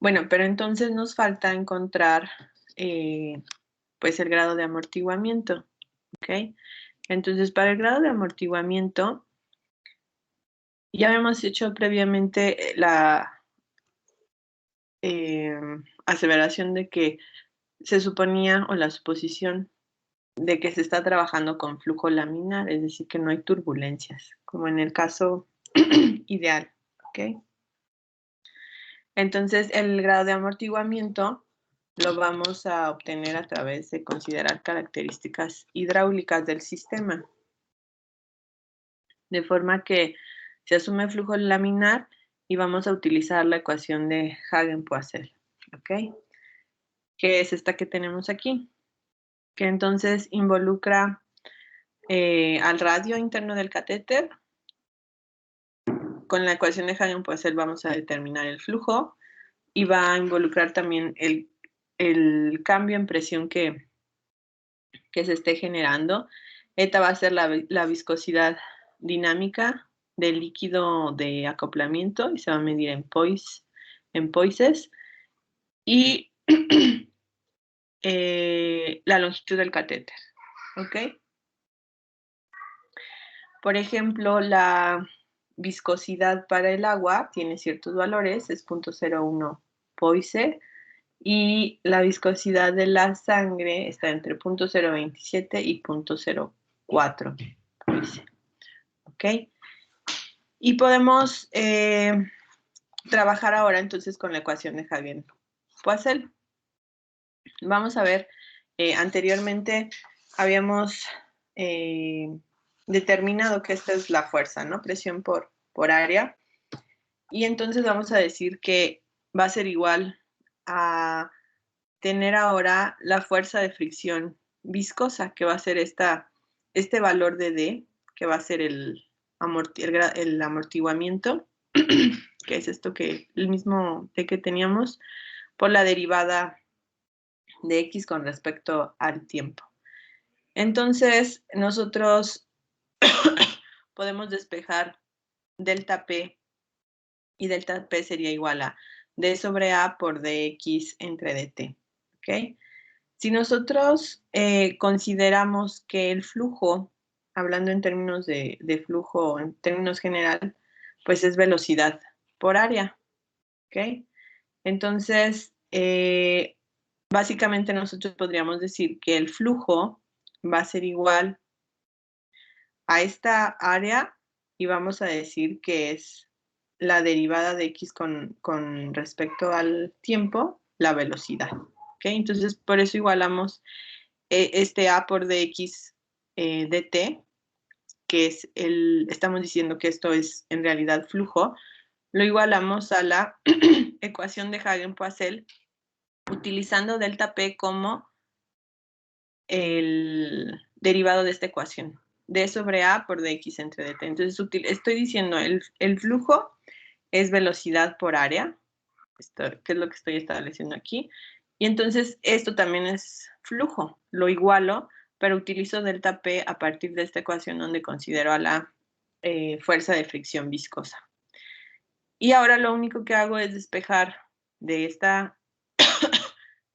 Bueno, pero entonces nos falta encontrar pues el grado de amortiguamiento, ¿ok? Entonces, para el grado de amortiguamiento, ya habíamos hecho previamente la aseveración de que se suponía, o la suposición, de que se está trabajando con flujo laminar, es decir, que no hay turbulencias, como en el caso ideal, ¿ok? Entonces, el grado de amortiguamiento lo vamos a obtener a través de considerar características hidráulicas del sistema. De forma que se asume flujo laminar y vamos a utilizar la ecuación de Hagen-Poiseuille, ¿ok? Que es esta que tenemos aquí, que entonces involucra al radio interno del catéter. Con la ecuación de Hagen-Poiseuille vamos a determinar el flujo y va a involucrar también el cambio en presión que se esté generando. Eta va a ser la viscosidad dinámica del líquido de acoplamiento y se va a medir en poises. Y la longitud del catéter, ¿ok? Por ejemplo, la viscosidad para el agua tiene ciertos valores, es 0.01 poise, y la viscosidad de la sangre está entre 0.027 y 0.04 poise, ¿ok? Y podemos trabajar ahora entonces con la ecuación de Hagen-Poiseuille. Vamos a ver, anteriormente habíamos determinado que esta es la fuerza, ¿no? Presión por área. Y entonces vamos a decir que va a ser igual a tener ahora la fuerza de fricción viscosa, que va a ser este valor de D, que va a ser el amortiguamiento, que es esto que el mismo D que teníamos, por la derivada de X con respecto al tiempo. Entonces, nosotros podemos despejar delta P, y delta P sería igual a D sobre A por dx entre dt, ¿ok? Si nosotros consideramos que el flujo, hablando en términos de flujo, en términos general, pues es velocidad por área, ¿ok? Entonces, básicamente nosotros podríamos decir que el flujo va a ser igual a esta área y vamos a decir que es la derivada de x con respecto al tiempo, la velocidad. ¿Ok? Entonces, por eso igualamos este a por dx dt, que es estamos diciendo que esto es en realidad flujo, lo igualamos a la ecuación de Hagen-Poiseuille utilizando delta P como el derivado de esta ecuación, d sobre a por dx entre dt. Entonces estoy diciendo el flujo es velocidad por área, que es lo que estoy estableciendo aquí, y entonces esto también es flujo, lo igualo, pero utilizo delta P a partir de esta ecuación donde considero a la fuerza de fricción viscosa. Y ahora lo único que hago es despejar de esta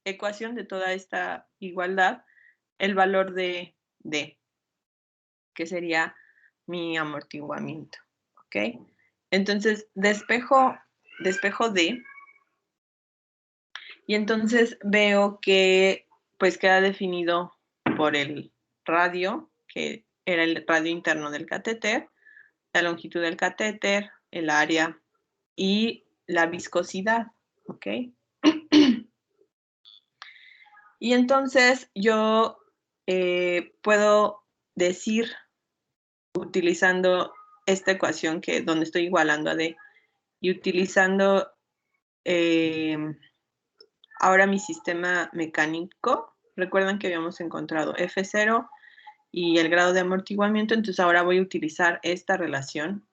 ecuación, de toda esta igualdad, el valor de D, que sería mi amortiguamiento, ¿ok? Entonces, despejo D, y entonces veo que pues queda definido por el radio, que era el radio interno del catéter, la longitud del catéter, el área y la viscosidad, ¿ok? Y entonces yo puedo decir, utilizando esta ecuación donde estoy igualando a D, y utilizando ahora mi sistema mecánico, recuerdan que habíamos encontrado F0 y el grado de amortiguamiento, entonces ahora voy a utilizar esta relación.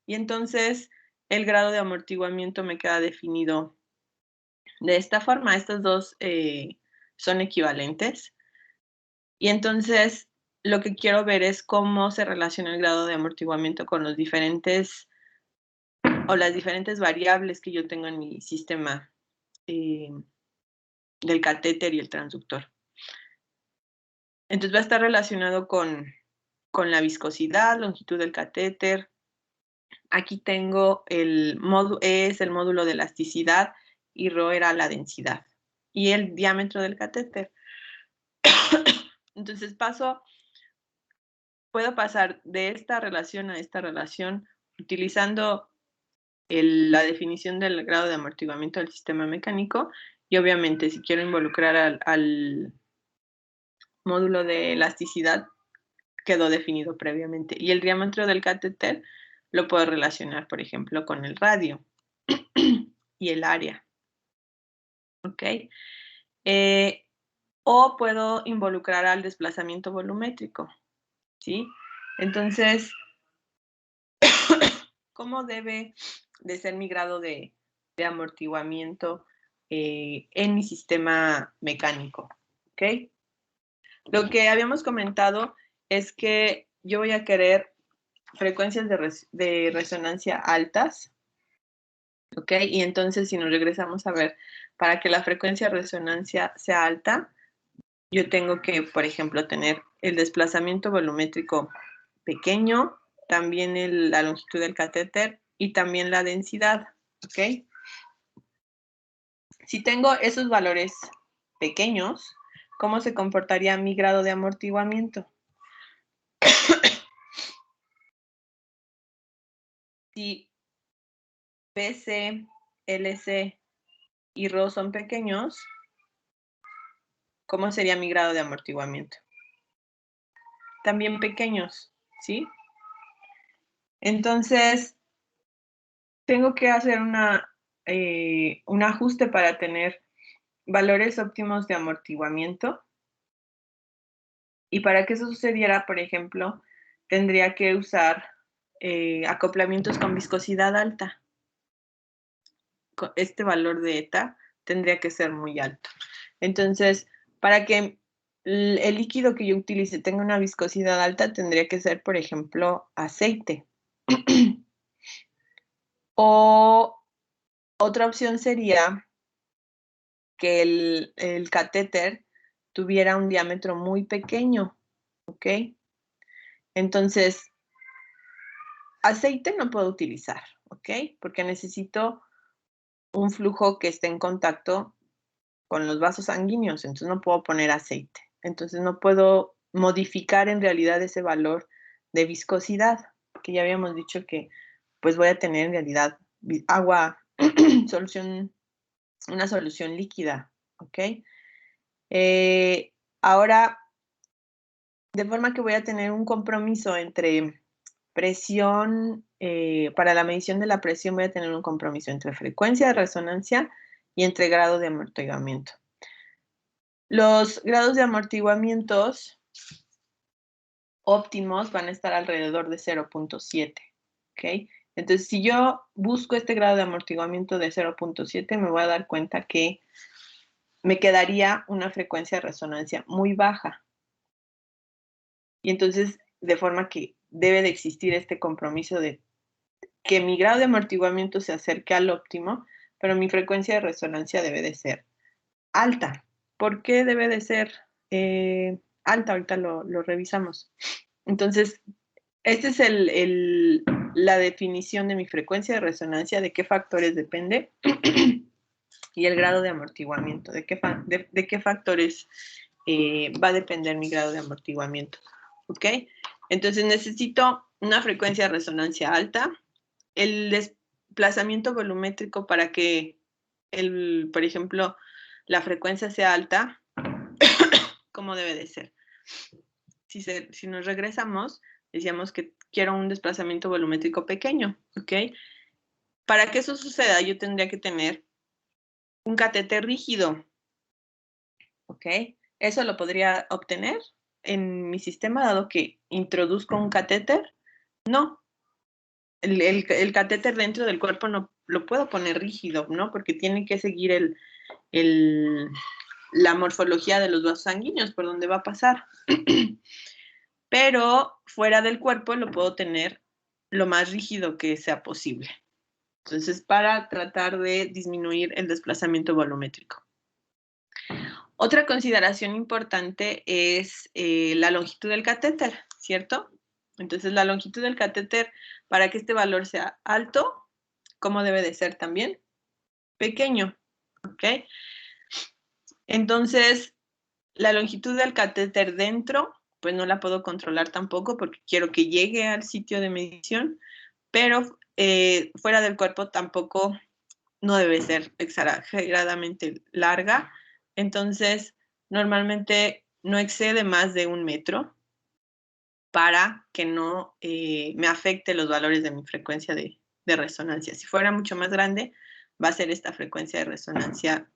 Y entonces el grado de amortiguamiento me queda definido de esta forma. Estos dos son equivalentes. Y entonces lo que quiero ver es cómo se relaciona el grado de amortiguamiento con los diferentes o las diferentes variables que yo tengo en mi sistema del catéter y el transductor. Entonces va a estar relacionado con la viscosidad, longitud del catéter. Aquí tengo el módulo de elasticidad y ρ era la densidad y el diámetro del catéter. Entonces puedo pasar de esta relación a esta relación utilizando la definición del grado de amortiguamiento del sistema mecánico y obviamente si quiero involucrar al módulo de elasticidad quedó definido previamente. Y el diámetro del catéter lo puedo relacionar, por ejemplo, con el radio y el área. ¿Ok? O puedo involucrar al desplazamiento volumétrico. ¿Sí? Entonces, ¿cómo debe de ser mi grado de amortiguamiento en mi sistema mecánico? ¿Ok? Lo que habíamos comentado es que yo voy a querer frecuencias de resonancia altas, ¿ok? Y entonces si nos regresamos a ver, para que la frecuencia de resonancia sea alta, yo tengo que, por ejemplo, tener el desplazamiento volumétrico pequeño, también la longitud del catéter y también la densidad, ¿ok? Si tengo esos valores pequeños, ¿cómo se comportaría mi grado de amortiguamiento? Si PC, LC y ρ son pequeños, ¿cómo sería mi grado de amortiguamiento? También pequeños, ¿sí? Entonces, tengo que hacer un ajuste para tener valores óptimos de amortiguamiento. Y para que eso sucediera, por ejemplo, tendría que usar acoplamientos con viscosidad alta. Este valor de eta tendría que ser muy alto. Entonces, para que el líquido que yo utilice tenga una viscosidad alta, tendría que ser, por ejemplo, aceite. O otra opción sería que el catéter tuviera un diámetro muy pequeño, ¿ok? Entonces, aceite no puedo utilizar, ¿ok? Porque necesito un flujo que esté en contacto con los vasos sanguíneos, entonces no puedo poner aceite. Entonces no puedo modificar en realidad ese valor de viscosidad, que ya habíamos dicho que pues voy a tener en realidad agua, una solución líquida, ¿ok? Ahora, de forma que voy a tener un compromiso entre presión, para la medición de la presión voy a tener un compromiso entre frecuencia de resonancia y entre grado de amortiguamiento. Los grados de amortiguamientos óptimos van a estar alrededor de 0.7, ¿ok? Entonces, si yo busco este grado de amortiguamiento de 0.7, me voy a dar cuenta que me quedaría una frecuencia de resonancia muy baja. Y entonces, de forma que debe de existir este compromiso de que mi grado de amortiguamiento se acerque al óptimo, pero mi frecuencia de resonancia debe de ser alta. ¿Por qué debe de ser alta? Ahorita lo revisamos. Entonces, esta es la definición de mi frecuencia de resonancia, de qué factores depende, y el grado de amortiguamiento, de qué factores va a depender mi grado de amortiguamiento. ¿Ok? Entonces necesito una frecuencia de resonancia alta, el desplazamiento volumétrico para que, por ejemplo, la frecuencia sea alta, ¿cómo debe de ser? Si nos regresamos, decíamos que quiero un desplazamiento volumétrico pequeño, ¿ok? Para que eso suceda, yo tendría que tener un catéter rígido, ¿ok? Eso lo podría obtener en mi sistema, dado que introduzco un catéter. No, el catéter dentro del cuerpo no lo puedo poner rígido, ¿no? Porque tiene que seguir la morfología de los vasos sanguíneos por donde va a pasar. Pero fuera del cuerpo lo puedo tener lo más rígido que sea posible. Entonces, para tratar de disminuir el desplazamiento volumétrico. Otra consideración importante es la longitud del catéter, ¿cierto? Entonces, la longitud del catéter, para que este valor sea alto, ¿cómo debe de ser también? Pequeño, ¿ok? Entonces, la longitud del catéter dentro, pues no la puedo controlar tampoco porque quiero que llegue al sitio de medición, pero fuera del cuerpo tampoco no debe ser exageradamente larga. Entonces, normalmente no excede más de 1 metro para que no me afecte los valores de mi frecuencia de resonancia. Si fuera mucho más grande, va a ser esta frecuencia de resonancia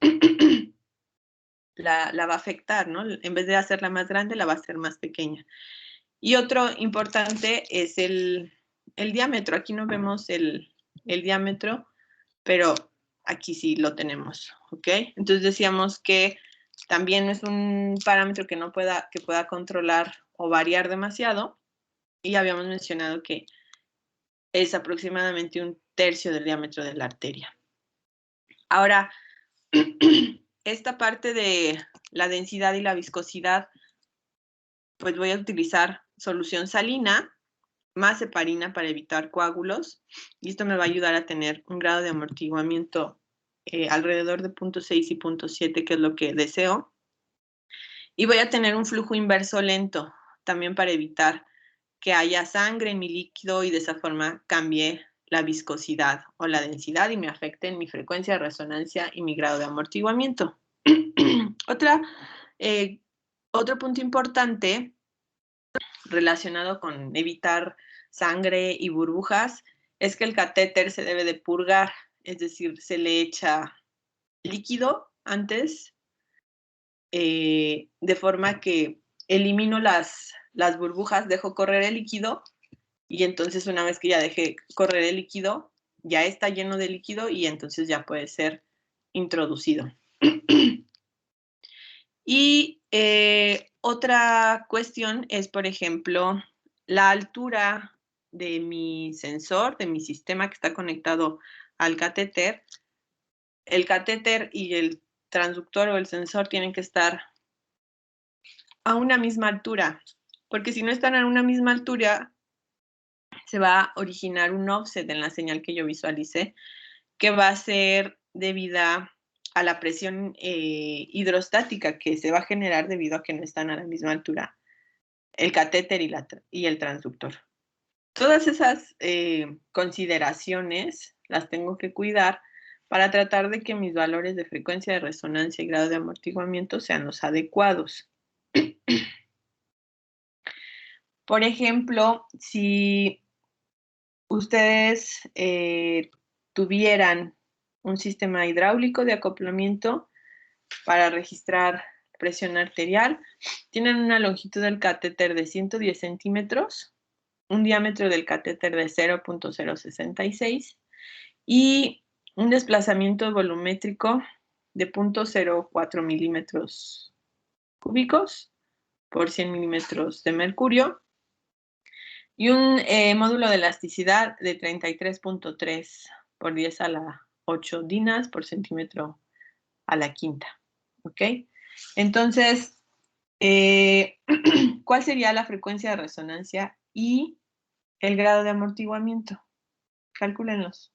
la va a afectar, ¿no? En vez de hacerla más grande, la va a hacer más pequeña. Y otro importante es el diámetro. Aquí no vemos el diámetro, pero aquí sí lo tenemos, ¿ok? Entonces decíamos que también es un parámetro que pueda controlar o variar demasiado, y habíamos mencionado que es aproximadamente 1/3 del diámetro de la arteria. Ahora, esta parte de la densidad y la viscosidad, pues voy a utilizar solución salina más heparina para evitar coágulos, y esto me va a ayudar a tener un grado de amortiguamiento alrededor de 0.6 y 0.7, que es lo que deseo. Y voy a tener un flujo inverso lento, también para evitar que haya sangre en mi líquido y de esa forma cambie la viscosidad o la densidad y me afecte en mi frecuencia de resonancia y mi grado de amortiguamiento. Otro punto importante relacionado con evitar sangre y burbujas es que el catéter se debe de purgar, es decir, se le echa líquido antes, de forma que elimino las burbujas, dejo correr el líquido, y entonces una vez que ya dejé correr el líquido, ya está lleno de líquido y entonces ya puede ser introducido. Y otra cuestión es, por ejemplo, la altura de mi sensor, de mi sistema que está conectado al catéter. El catéter y el transductor o el sensor tienen que estar a una misma altura, porque si no están a una misma altura, se va a originar un offset en la señal que yo visualicé, que va a ser debida a la presión hidrostática que se va a generar debido a que no están a la misma altura el catéter y el transductor. Todas esas consideraciones las tengo que cuidar para tratar de que mis valores de frecuencia de resonancia y grado de amortiguamiento sean los adecuados. Por ejemplo, si ustedes tuvieran un sistema hidráulico de acoplamiento para registrar presión arterial, tienen una longitud del catéter de 110 centímetros, un diámetro del catéter de 0.066 y un desplazamiento volumétrico de 0.04 milímetros cúbicos por 100 milímetros de mercurio, y un módulo de elasticidad de 33.3 por 10 a la 8 dinas por centímetro a la quinta. ¿Ok? Entonces, ¿cuál sería la frecuencia de resonancia y el grado de amortiguamiento? Calcúlenlos.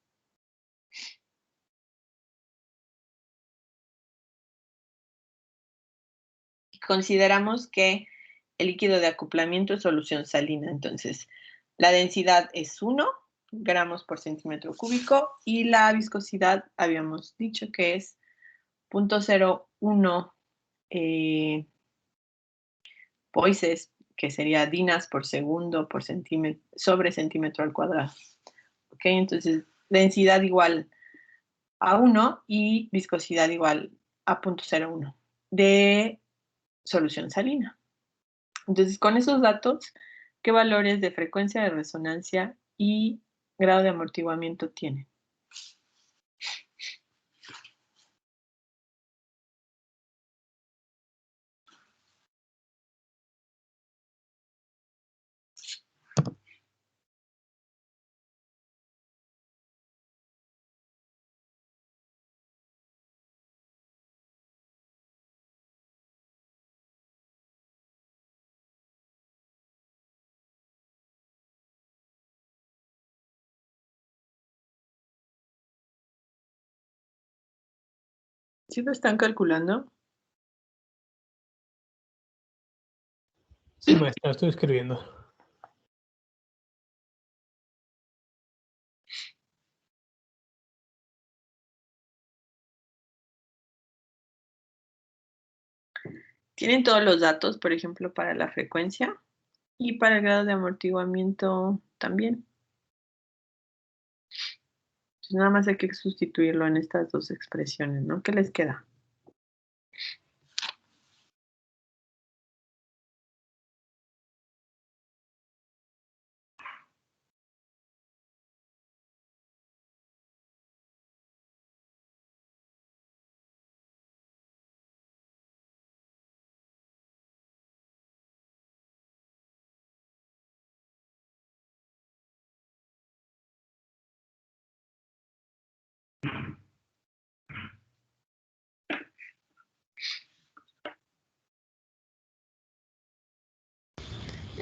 Consideramos que el líquido de acoplamiento es solución salina, entonces la densidad es 1 gramos por centímetro cúbico y la viscosidad habíamos dicho que es 0.01 poises, que sería dinas por segundo por centímetro, sobre centímetro al cuadrado. ¿Ok? Entonces, densidad igual a 1 y viscosidad igual a 0.01 de solución salina. Entonces, con esos datos, ¿qué valores de frecuencia de resonancia y grado de amortiguamiento tienen? ¿Sí lo están calculando? Sí, maestra, estoy escribiendo. Tienen todos los datos, por ejemplo, para la frecuencia y para el grado de amortiguamiento también. Entonces, nada más hay que sustituirlo en estas dos expresiones, ¿no? ¿Qué les queda?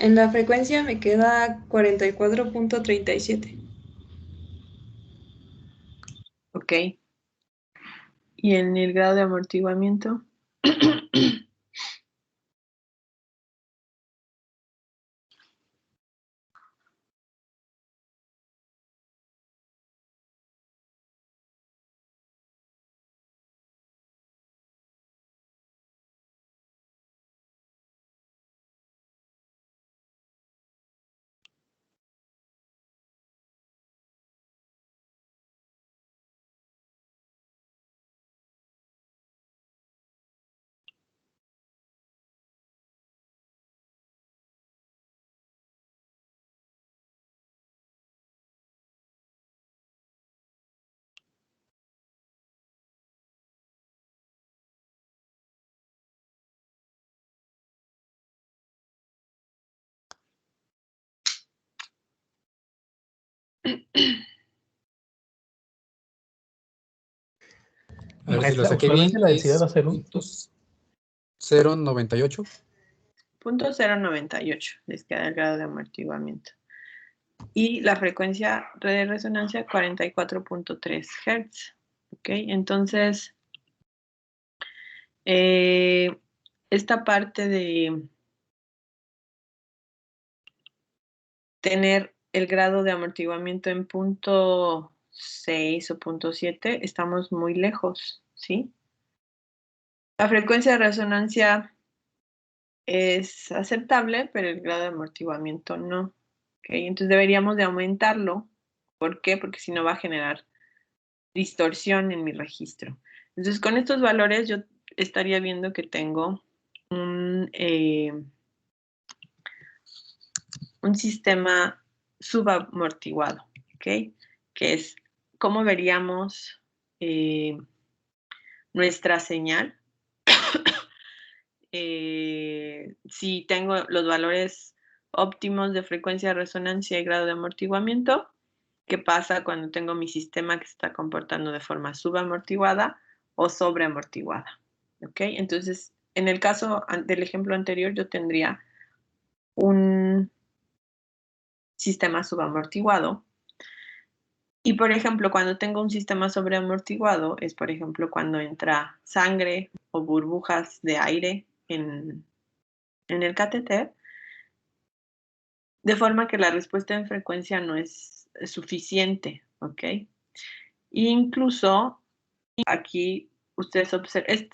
En la frecuencia me queda 44.37. Ok. ¿Y en el grado de amortiguamiento? A ver si lo Maestra, saqué bien. usualmente la densidad Es va a ser un... puntos 0.98. Punto 0.98 les queda el grado de amortiguamiento. Y la frecuencia de resonancia 44.3 Hz. ¿Ok? Entonces, esta parte de tener el grado de amortiguamiento en punto 6 o punto 7, estamos muy lejos, ¿sí? La frecuencia de resonancia es aceptable, pero el grado de amortiguamiento no. ¿Ok? Entonces deberíamos de aumentarlo. ¿Por qué? Porque si no va a generar distorsión en mi registro. Entonces con estos valores yo estaría viendo que tengo un sistema subamortiguado, ¿ok? Que es cómo veríamos nuestra señal. Si tengo los valores óptimos de frecuencia de resonancia y grado de amortiguamiento, ¿qué pasa cuando tengo mi sistema que se está comportando de forma subamortiguada o sobreamortiguada? ¿Ok? Entonces, en el caso del ejemplo anterior, yo tendría un sistema subamortiguado. Y, por ejemplo, cuando tengo un sistema sobreamortiguado, es, por ejemplo, cuando entra sangre o burbujas de aire en el catéter, de forma que la respuesta en frecuencia no es suficiente, ¿ok? Incluso aquí ustedes observan,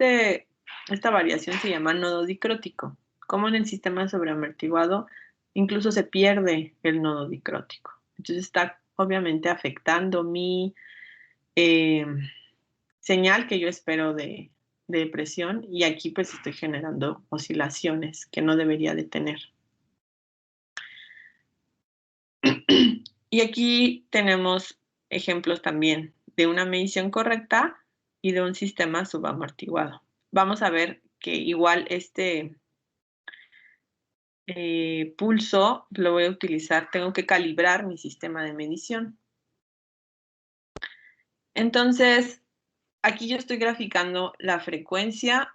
esta variación se llama nodo dicrótico. Como en el sistema sobreamortiguado, incluso se pierde el nodo dicrótico. Entonces está obviamente afectando mi señal que yo espero de presión, y aquí pues estoy generando oscilaciones que no debería de tener. Y aquí tenemos ejemplos también de una medición correcta y de un sistema subamortiguado. Vamos a ver que igual este pulso lo voy a utilizar, tengo que calibrar mi sistema de medición. Entonces, aquí yo estoy graficando la frecuencia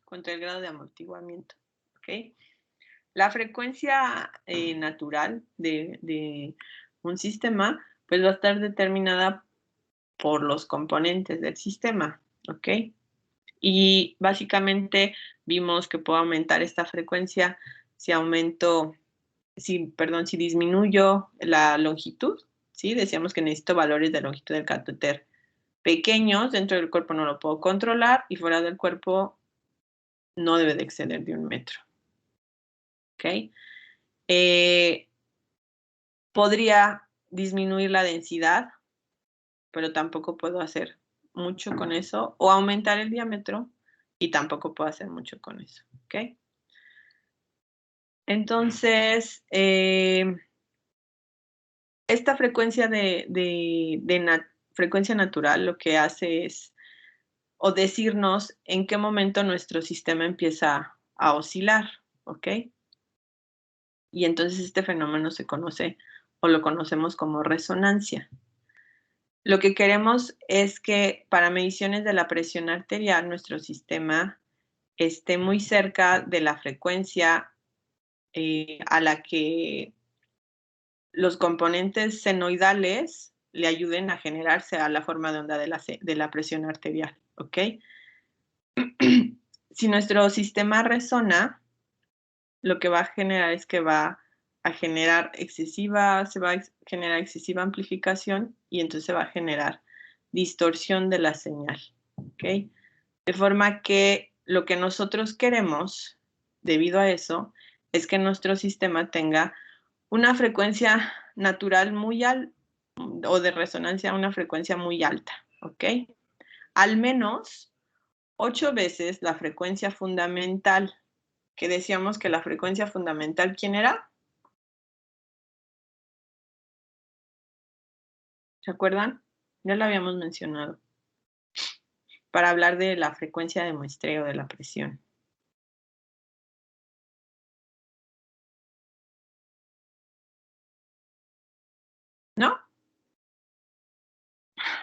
contra el grado de amortiguamiento, ¿ok? La frecuencia natural de un sistema pues va a estar determinada por los componentes del sistema, ¿ok? Y básicamente vimos que puedo aumentar esta frecuencia si si disminuyo la longitud, ¿sí? Decíamos que necesito valores de longitud del catéter pequeños, dentro del cuerpo no lo puedo controlar y fuera del cuerpo no debe de exceder de 1 metro. ¿Ok? Podría disminuir la densidad, pero tampoco puedo hacer mucho con eso, o aumentar el diámetro y tampoco puedo hacer mucho con eso. ¿Ok? Entonces, esta frecuencia frecuencia natural lo que hace es o decirnos en qué momento nuestro sistema empieza a oscilar, ¿ok? Y entonces este fenómeno se conoce o lo conocemos como resonancia. Lo que queremos es que para mediciones de la presión arterial nuestro sistema esté muy cerca de la frecuencia a la que los componentes senoidales le ayuden a generarse a la forma de onda de la presión arterial, ¿ok? Si nuestro sistema resona, lo que va a generar es que va a generar se va a generar excesiva amplificación y entonces se va a generar distorsión de la señal, ¿ok? De forma que lo que nosotros queremos, debido a eso, es que nuestro sistema tenga una frecuencia natural muy alta o de resonancia, una frecuencia muy alta, ¿ok? Al menos 8 veces la frecuencia fundamental, que decíamos que la frecuencia fundamental, ¿quién era? ¿Se acuerdan? Ya lo habíamos mencionado. Para hablar de la frecuencia de muestreo de la presión. ¿No?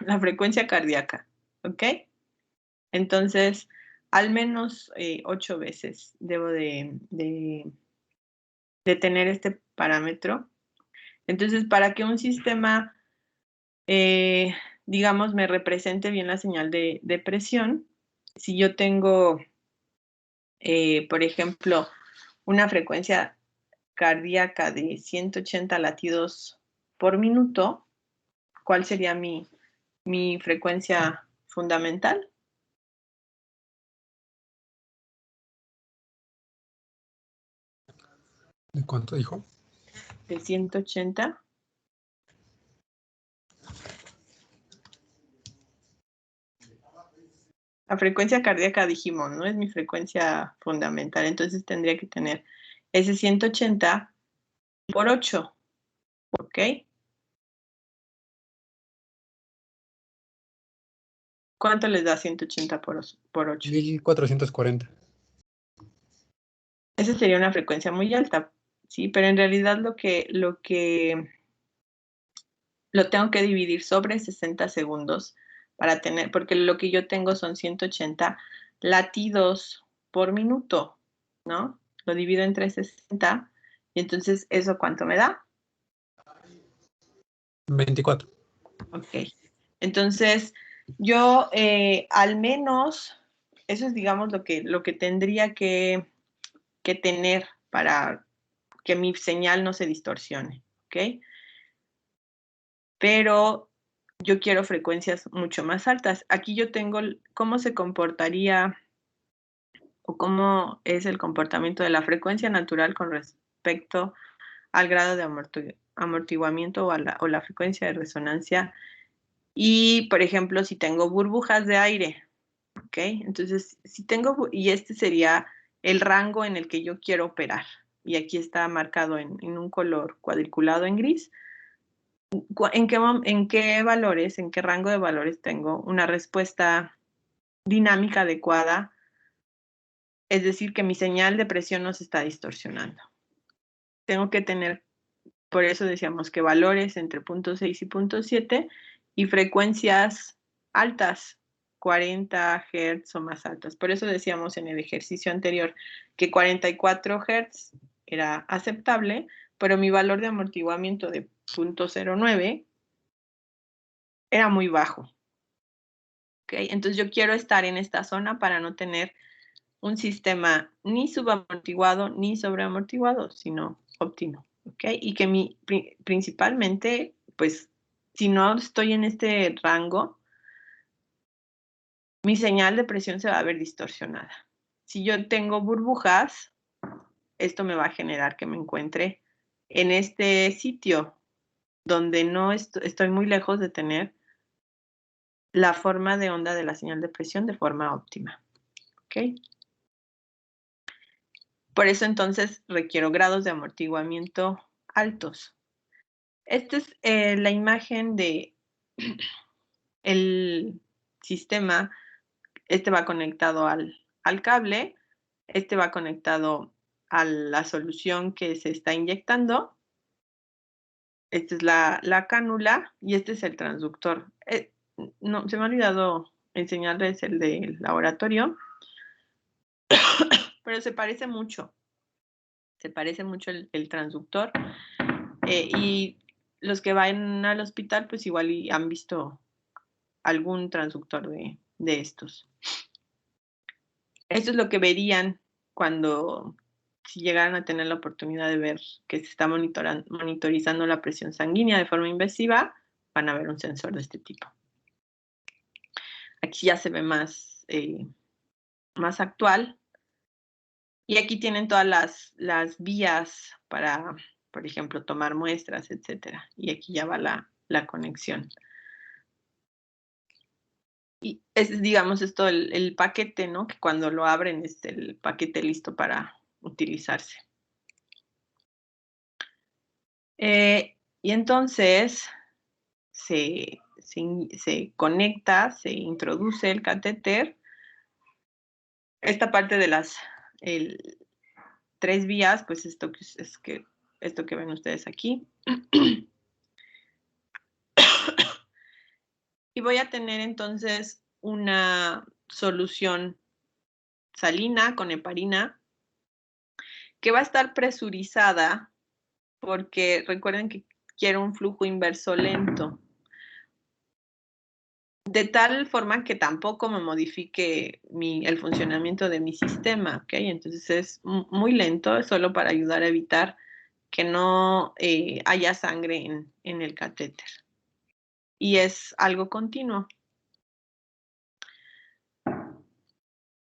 La frecuencia cardíaca, ¿ok? Entonces, al menos 8 veces debo de tener este parámetro. Entonces, para que un sistema, digamos, me represente bien la señal de presión, si yo tengo, por ejemplo, una frecuencia cardíaca de 180 latidos por minuto, ¿cuál sería mi frecuencia fundamental? ¿De cuánto dijo? De 180. La frecuencia cardíaca dijimos, ¿no? Es mi frecuencia fundamental, entonces tendría que tener ese 180 por 8, ¿ok? ¿Cuánto les da 180 por 8? 1440. Esa sería una frecuencia muy alta, ¿sí? Pero en realidad lo tengo que dividir sobre 60 segundos para tener, porque lo que yo tengo son 180 latidos por minuto, ¿no? Lo divido entre 60 y entonces, ¿eso cuánto me da? 24. Ok. Entonces, yo al menos, eso es, digamos, lo que tendría que tener para que mi señal no se distorsione, ¿ok? Pero yo quiero frecuencias mucho más altas. Aquí yo tengo cómo se comportaría o cómo es el comportamiento de la frecuencia natural con respecto al grado de amortiguamiento o la frecuencia de resonancia. Y, por ejemplo, si tengo burbujas de aire, ¿ok? Entonces, si tengo, y este sería el rango en el que yo quiero operar. Y aquí está marcado en un color cuadriculado en gris. ¿En qué valores, en qué rango de valores tengo una respuesta dinámica adecuada? Es decir, que mi señal de presión no se está distorsionando. Tengo que tener, por eso decíamos que valores entre 0.6 y 0.7 y frecuencias altas, 40 Hz o más altas. Por eso decíamos en el ejercicio anterior que 44 Hz era aceptable, pero mi valor de amortiguamiento de 0.09 era muy bajo. ¿ok? Entonces yo quiero estar en esta zona para no tener un sistema ni subamortiguado ni sobreamortiguado, sino óptimo, ¿ok? Y que principalmente, pues, si no estoy en este rango, mi señal de presión se va a ver distorsionada. Si yo tengo burbujas, esto me va a generar que me encuentre en este sitio donde no estoy muy lejos de tener la forma de onda de la señal de presión de forma óptima, ¿ok? Por eso entonces requiero grados de amortiguamiento altos. Esta es la imagen de el sistema. Este va conectado al cable, este va conectado a la solución que se está inyectando. Esta es la cánula y este es el transductor. No, se me ha olvidado enseñarles el del laboratorio, pero se parece mucho. Se parece mucho el transductor. Y los que van al hospital, pues igual han visto algún transductor de estos. Esto es lo que verían si llegaran a tener la oportunidad de ver que se está monitorizando la presión sanguínea de forma invasiva, van a ver un sensor de este tipo. Aquí ya se ve más actual. Y aquí tienen todas las vías para, por ejemplo, tomar muestras, etcétera. Y aquí ya va la conexión. Y es, digamos, esto el paquete, ¿no? Que cuando lo abren es el paquete listo para utilizarse. Y entonces se conecta, se introduce el catéter. Esta parte de las 3 vías, pues esto que ven ustedes aquí. Y voy a tener entonces una solución salina con heparina que va a estar presurizada porque recuerden que quiero un flujo inverso lento. De tal forma que tampoco me modifique el funcionamiento de mi sistema, ¿ok? Entonces es muy lento, solo para ayudar a evitar que no haya sangre en el catéter. Y es algo continuo.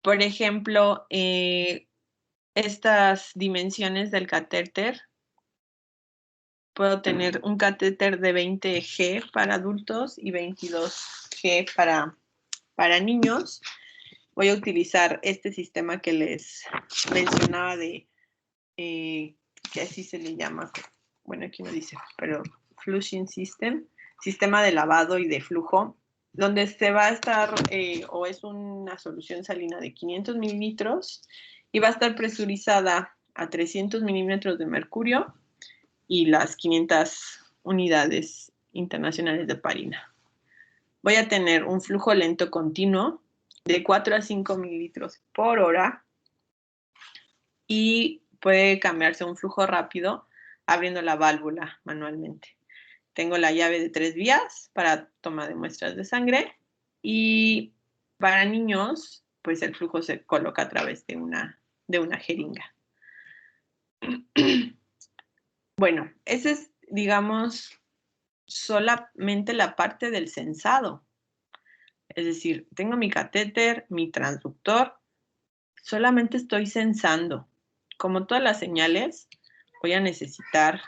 Por ejemplo, estas dimensiones del catéter, puedo tener un catéter de 20 G para adultos y 22 G para niños. Voy a utilizar este sistema que les mencionaba que así se le llama, bueno, aquí no dice, pero flushing system, sistema de lavado y de flujo, donde se va a estar, o es una solución salina de 500 mililitros y va a estar presurizada a 300 milímetros de mercurio y las 500 unidades internacionales de heparina. Voy a tener un flujo lento continuo de 4 a 5 mililitros por hora y puede cambiarse a un flujo rápido abriendo la válvula manualmente. Tengo la llave de 3 vías para toma de muestras de sangre y para niños, pues el flujo se coloca a través de una jeringa. Bueno, esa es, digamos, solamente la parte del sensado. Es decir, tengo mi catéter, mi transductor, solamente estoy sensando. Como todas las señales, voy a necesitar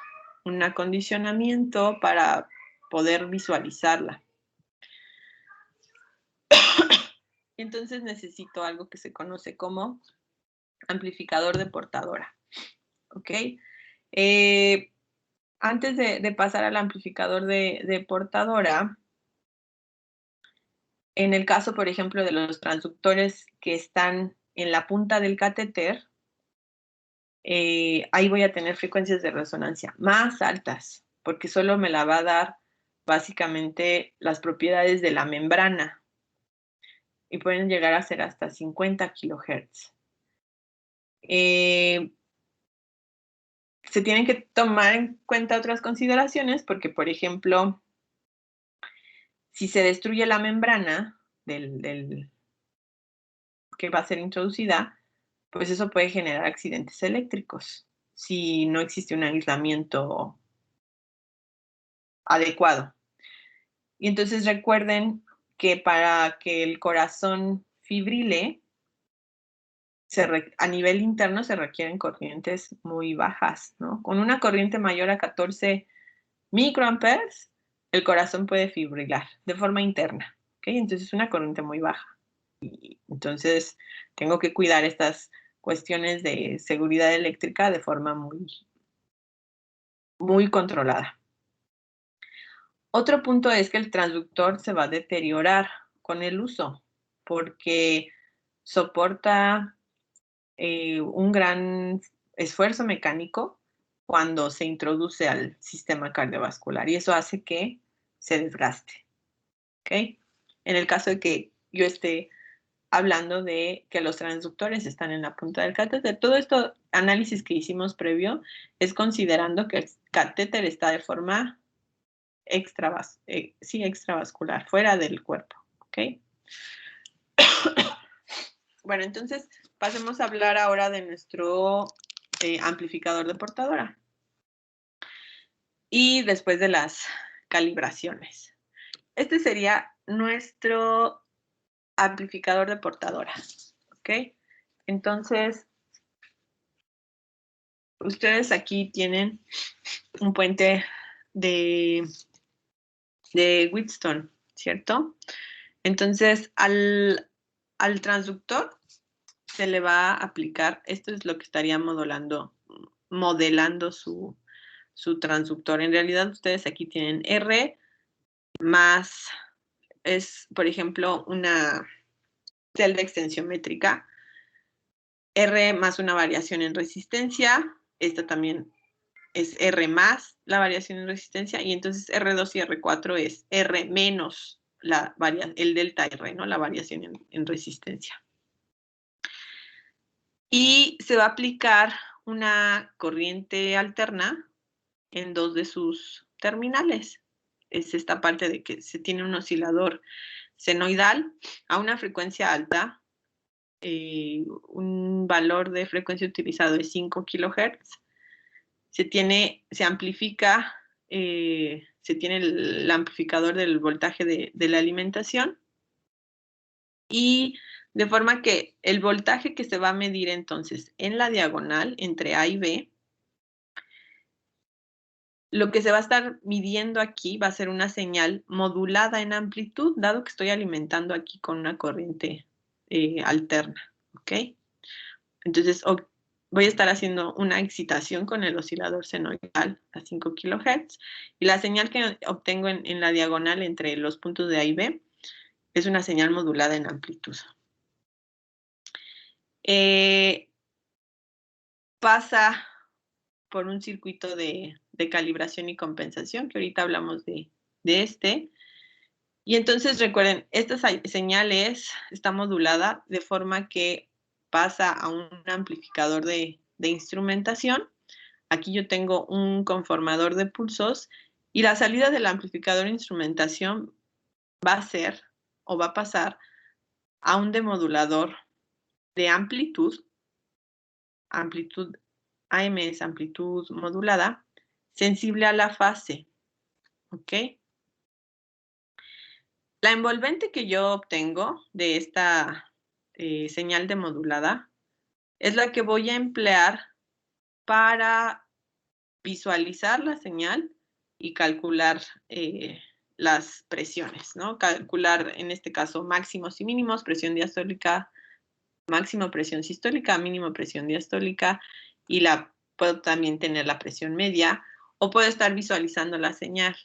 un acondicionamiento para poder visualizarla. Entonces necesito algo que se conoce como amplificador de portadora. ¿Ok? Antes de pasar al amplificador de portadora, en el caso, por ejemplo, de los transductores que están en la punta del catéter, ahí voy a tener frecuencias de resonancia más altas, porque solo me la va a dar básicamente las propiedades de la membrana y pueden llegar a ser hasta 50 kilohertz. Se tienen que tomar en cuenta otras consideraciones porque, por ejemplo, si se destruye la membrana, que va a ser introducida, pues eso puede generar accidentes eléctricos si no existe un aislamiento adecuado. Y entonces recuerden que para que el corazón fibrile, a nivel interno se requieren corrientes muy bajas, ¿no? Con una corriente mayor a 14 microamperes, el corazón puede fibrilar de forma interna, ¿ok? Entonces es una corriente muy baja. Y entonces tengo que cuidar estas cuestiones de seguridad eléctrica de forma muy controlada. Otro punto es que el transductor se va a deteriorar con el uso porque soporta un gran esfuerzo mecánico cuando se introduce al sistema cardiovascular y eso hace que se desgaste. ¿Ok? En el caso de que yo esté hablando de que los transductores están en la punta del catéter, todo esto análisis que hicimos previo es considerando que el catéter está de forma extravascular, fuera del cuerpo. ¿Ok? Bueno, entonces pasemos a hablar ahora de nuestro amplificador de portadora. Y después de las calibraciones. Este sería nuestro amplificador de portadora. ¿Ok? Entonces, ustedes aquí tienen un puente de Wheatstone, ¿cierto? Entonces, al transductor se le va a aplicar, esto es lo que estaría modelando su transductor. En realidad, ustedes aquí tienen R más, es, por ejemplo, una celda extensión métrica, R más una variación en resistencia, esta también es R más la variación en resistencia, y entonces R2 y R4 es R menos el delta R, ¿no? La variación en resistencia. Y se va a aplicar una corriente alterna en dos de sus terminales. Es esta parte de que se tiene un oscilador senoidal a una frecuencia alta. Un valor de frecuencia utilizado es 5 kHz. Se amplifica, se tiene el amplificador del voltaje de la alimentación y de forma que el voltaje que se va a medir entonces en la diagonal entre A y B, lo que se va a estar midiendo aquí va a ser una señal modulada en amplitud, dado que estoy alimentando aquí con una corriente alterna, ¿ok? Entonces, voy a estar haciendo una excitación con el oscilador senoidal a 5 kHz y la señal que obtengo en la diagonal entre los puntos de A y B es una señal modulada en amplitud. Pasa por un circuito de calibración y compensación, que ahorita hablamos de este. Y entonces recuerden, esta señal está modulada de forma que pasa a un amplificador de instrumentación. Aquí yo tengo un conformador de pulsos y la salida del amplificador de instrumentación va a ser o va a pasar a un demodulador de amplitud AM es amplitud modulada, sensible a la fase, ¿ok? La envolvente que yo obtengo de esta señal demodulada es la que voy a emplear para visualizar la señal y calcular las presiones, ¿no? Calcular, en este caso, máximos y mínimos, presión diastólica, máxima presión sistólica, mínima presión diastólica, y puedo también tener la presión media, o puedo estar visualizando la señal.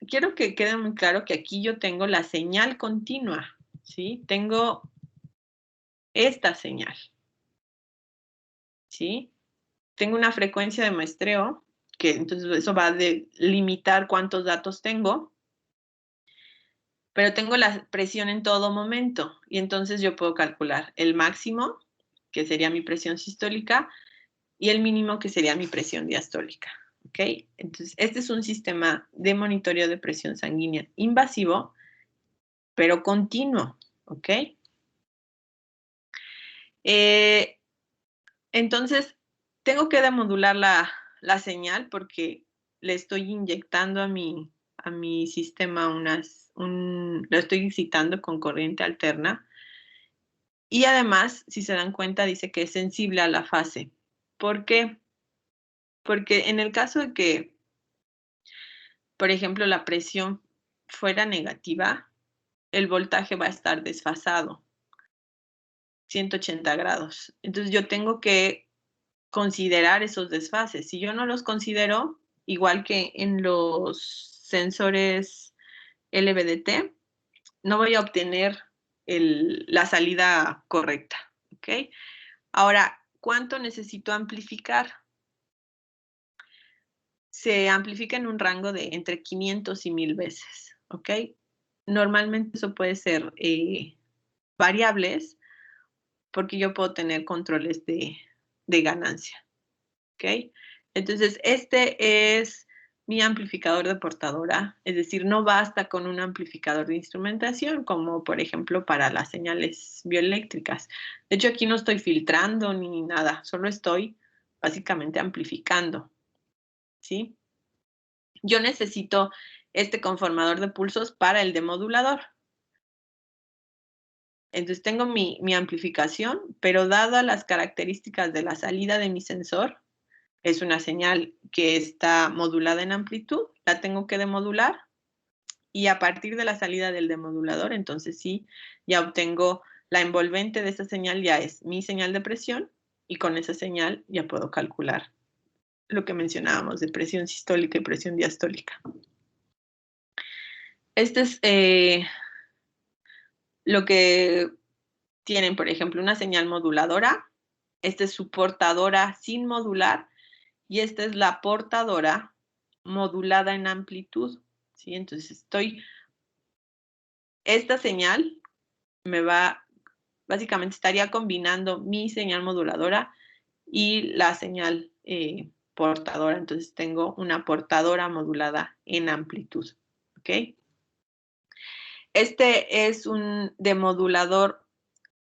Quiero que quede muy claro que aquí yo tengo la señal continua, ¿sí? Tengo esta señal, ¿sí? Tengo una frecuencia de muestreo, que entonces eso va a limitar cuántos datos tengo, pero tengo la presión en todo momento, y entonces yo puedo calcular el máximo, que sería mi presión sistólica, y el mínimo, que sería mi presión diastólica, ¿ok? Entonces, este es un sistema de monitoreo de presión sanguínea invasivo pero continuo, ¿ok? Entonces, tengo que demodular la señal porque le estoy inyectando a mi sistema lo estoy excitando con corriente alterna. Y además, si se dan cuenta, dice que es sensible a la fase. ¿Por qué? Porque en el caso de que, por ejemplo, la presión fuera negativa, el voltaje va a estar desfasado, 180 grados. Entonces yo tengo que considerar esos desfases. Si yo no los considero, igual que en los sensores LVDT, no voy a obtener la salida correcta, ¿ok? Ahora, ¿cuánto necesito amplificar? Se amplifica en un rango de entre 500 y 1000 veces, ¿ok? Normalmente eso puede ser variables porque yo puedo tener controles de ganancia, ¿ok? Entonces, este es mi amplificador de portadora, es decir, no basta con un amplificador de instrumentación, como por ejemplo para las señales bioeléctricas. De hecho, aquí no estoy filtrando ni nada, solo estoy básicamente amplificando, ¿sí? Yo necesito este conformador de pulsos para el demodulador. Entonces tengo mi amplificación, pero dadas las características de la salida de mi sensor, es una señal que está modulada en amplitud, la tengo que demodular y a partir de la salida del demodulador, entonces sí, ya obtengo la envolvente de esa señal, ya es mi señal de presión y con esa señal ya puedo calcular lo que mencionábamos de presión sistólica y presión diastólica. Este es lo que tienen, por ejemplo, una señal moduladora, esta es su portadora sin modular y esta es la portadora modulada en amplitud, ¿sí? Entonces esta señal básicamente estaría combinando mi señal moduladora y la señal portadora, entonces tengo una portadora modulada en amplitud, ¿ok? Este es un demodulador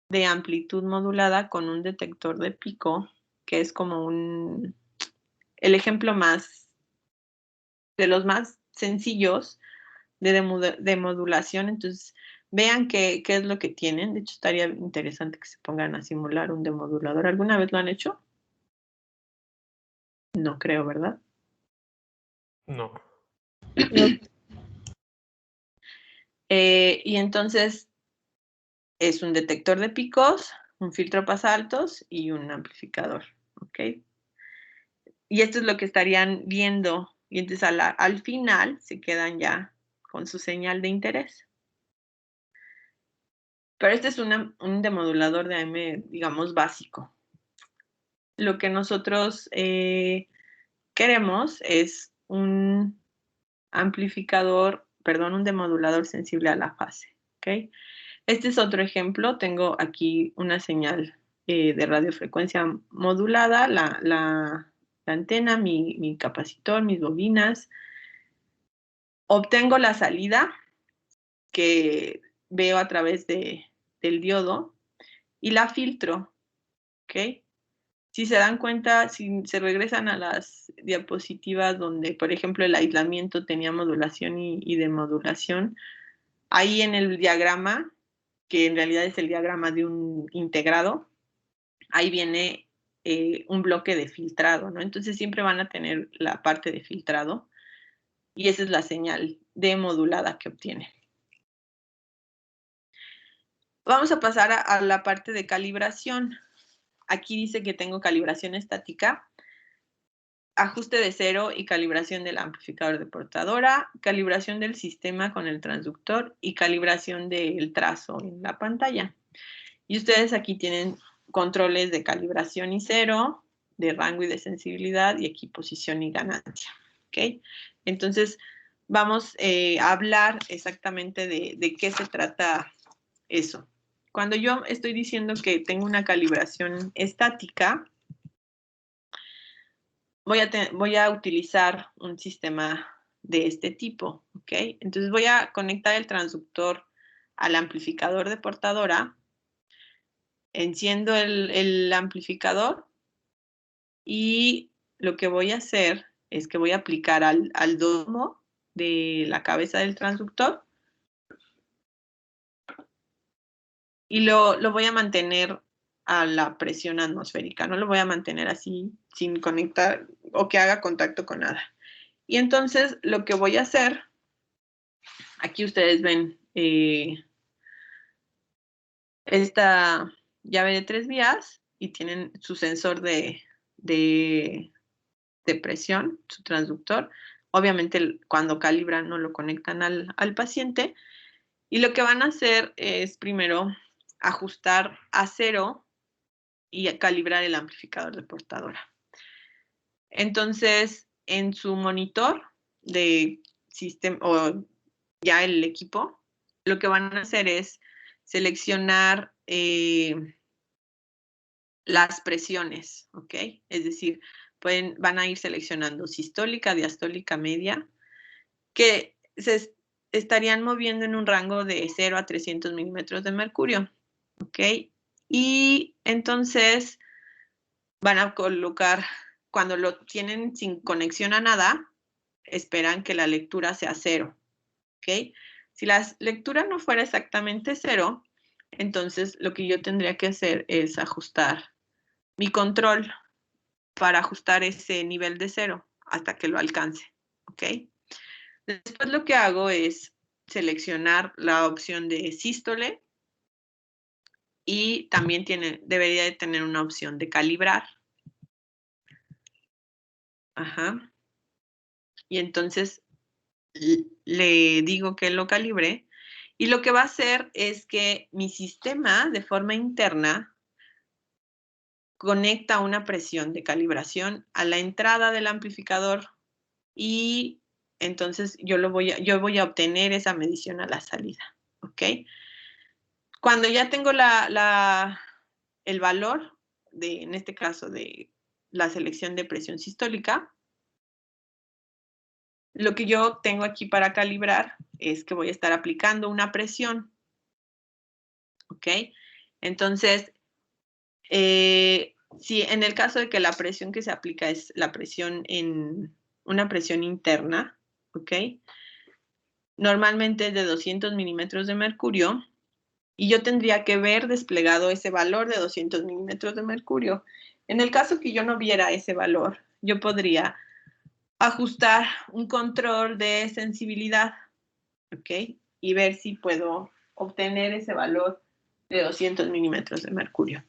de amplitud modulada con un detector de pico, que es como el ejemplo de los más sencillos de modulación. Entonces, vean qué es lo que tienen. De hecho, estaría interesante que se pongan a simular un demodulador. ¿Alguna vez lo han hecho? No creo, ¿verdad? No. Y entonces, es un detector de picos, un filtro pasaltos y un amplificador, ¿ok? Y esto es lo que estarían viendo. Y entonces al final se quedan ya con su señal de interés. Pero este es un demodulador de AM, digamos, básico. Lo que nosotros queremos es un un demodulador sensible a la fase, ¿ok? Este es otro ejemplo. Tengo aquí una señal de radiofrecuencia modulada, la antena, mi capacitor, mis bobinas. Obtengo la salida que veo a través del diodo y la filtro, ¿ok? Si se dan cuenta, si se regresan a las diapositivas donde, por ejemplo, el aislamiento tenía modulación y demodulación, ahí en el diagrama, que en realidad es el diagrama de un integrado, ahí viene un bloque de filtrado, ¿no? Entonces siempre van a tener la parte de filtrado y esa es la señal demodulada que obtiene. Vamos a pasar a la parte de calibración. Aquí dice que tengo calibración estática, ajuste de cero y calibración del amplificador de portadora, calibración del sistema con el transductor y calibración del trazo en la pantalla. Y ustedes aquí tienen controles de calibración y cero, de rango y de sensibilidad y equiposición y ganancia, ¿ok? Entonces, vamos a hablar exactamente de qué se trata eso. Cuando yo estoy diciendo que tengo una calibración estática, voy a utilizar un sistema de este tipo, ¿ok? Entonces voy a conectar el transductor al amplificador de portadora, enciendo el amplificador y lo que voy a hacer es que voy a aplicar al domo de la cabeza del transductor y lo voy a mantener a la presión atmosférica, no lo voy a mantener así sin conectar o que haga contacto con nada. Y entonces lo que voy a hacer, aquí ustedes ven esta llave de 3 vías y tienen su sensor de presión, su transductor. Obviamente cuando calibran no lo conectan al paciente. Y lo que van a hacer es primero ajustar a 0 y calibrar el amplificador de portadora. Entonces, en su monitor de sistema o ya el equipo, lo que van a hacer es seleccionar las presiones, ¿ok? Es decir, van a ir seleccionando sistólica, diastólica, media, que se estarían moviendo en un rango de 0 a 300 milímetros de mercurio, ¿ok? Y entonces van a colocar, cuando lo tienen sin conexión a nada, esperan que la lectura sea 0, ¿ok? Si la lectura no fuera exactamente 0, entonces lo que yo tendría que hacer es ajustar mi control para ajustar ese nivel de 0 hasta que lo alcance, ¿ok? Después lo que hago es seleccionar la opción de sístole y también debería de tener una opción de calibrar. Ajá. Y entonces le digo que lo calibre y lo que va a hacer es que mi sistema de forma interna conecta una presión de calibración a la entrada del amplificador y entonces yo voy a obtener esa medición a la salida, ¿ok? Cuando ya tengo el valor, en este caso, de la selección de presión sistólica, lo que yo tengo aquí para calibrar es que voy a estar aplicando una presión, ¿ok? Entonces, si en el caso de que la presión que se aplica es la presión una presión interna, ¿ok? Normalmente es de 200 milímetros de mercurio, y yo tendría que ver desplegado ese valor de 200 milímetros de mercurio. En el caso que yo no viera ese valor, yo podría ajustar un control de sensibilidad, ¿ok? Y ver si puedo obtener ese valor de 200 milímetros de mercurio.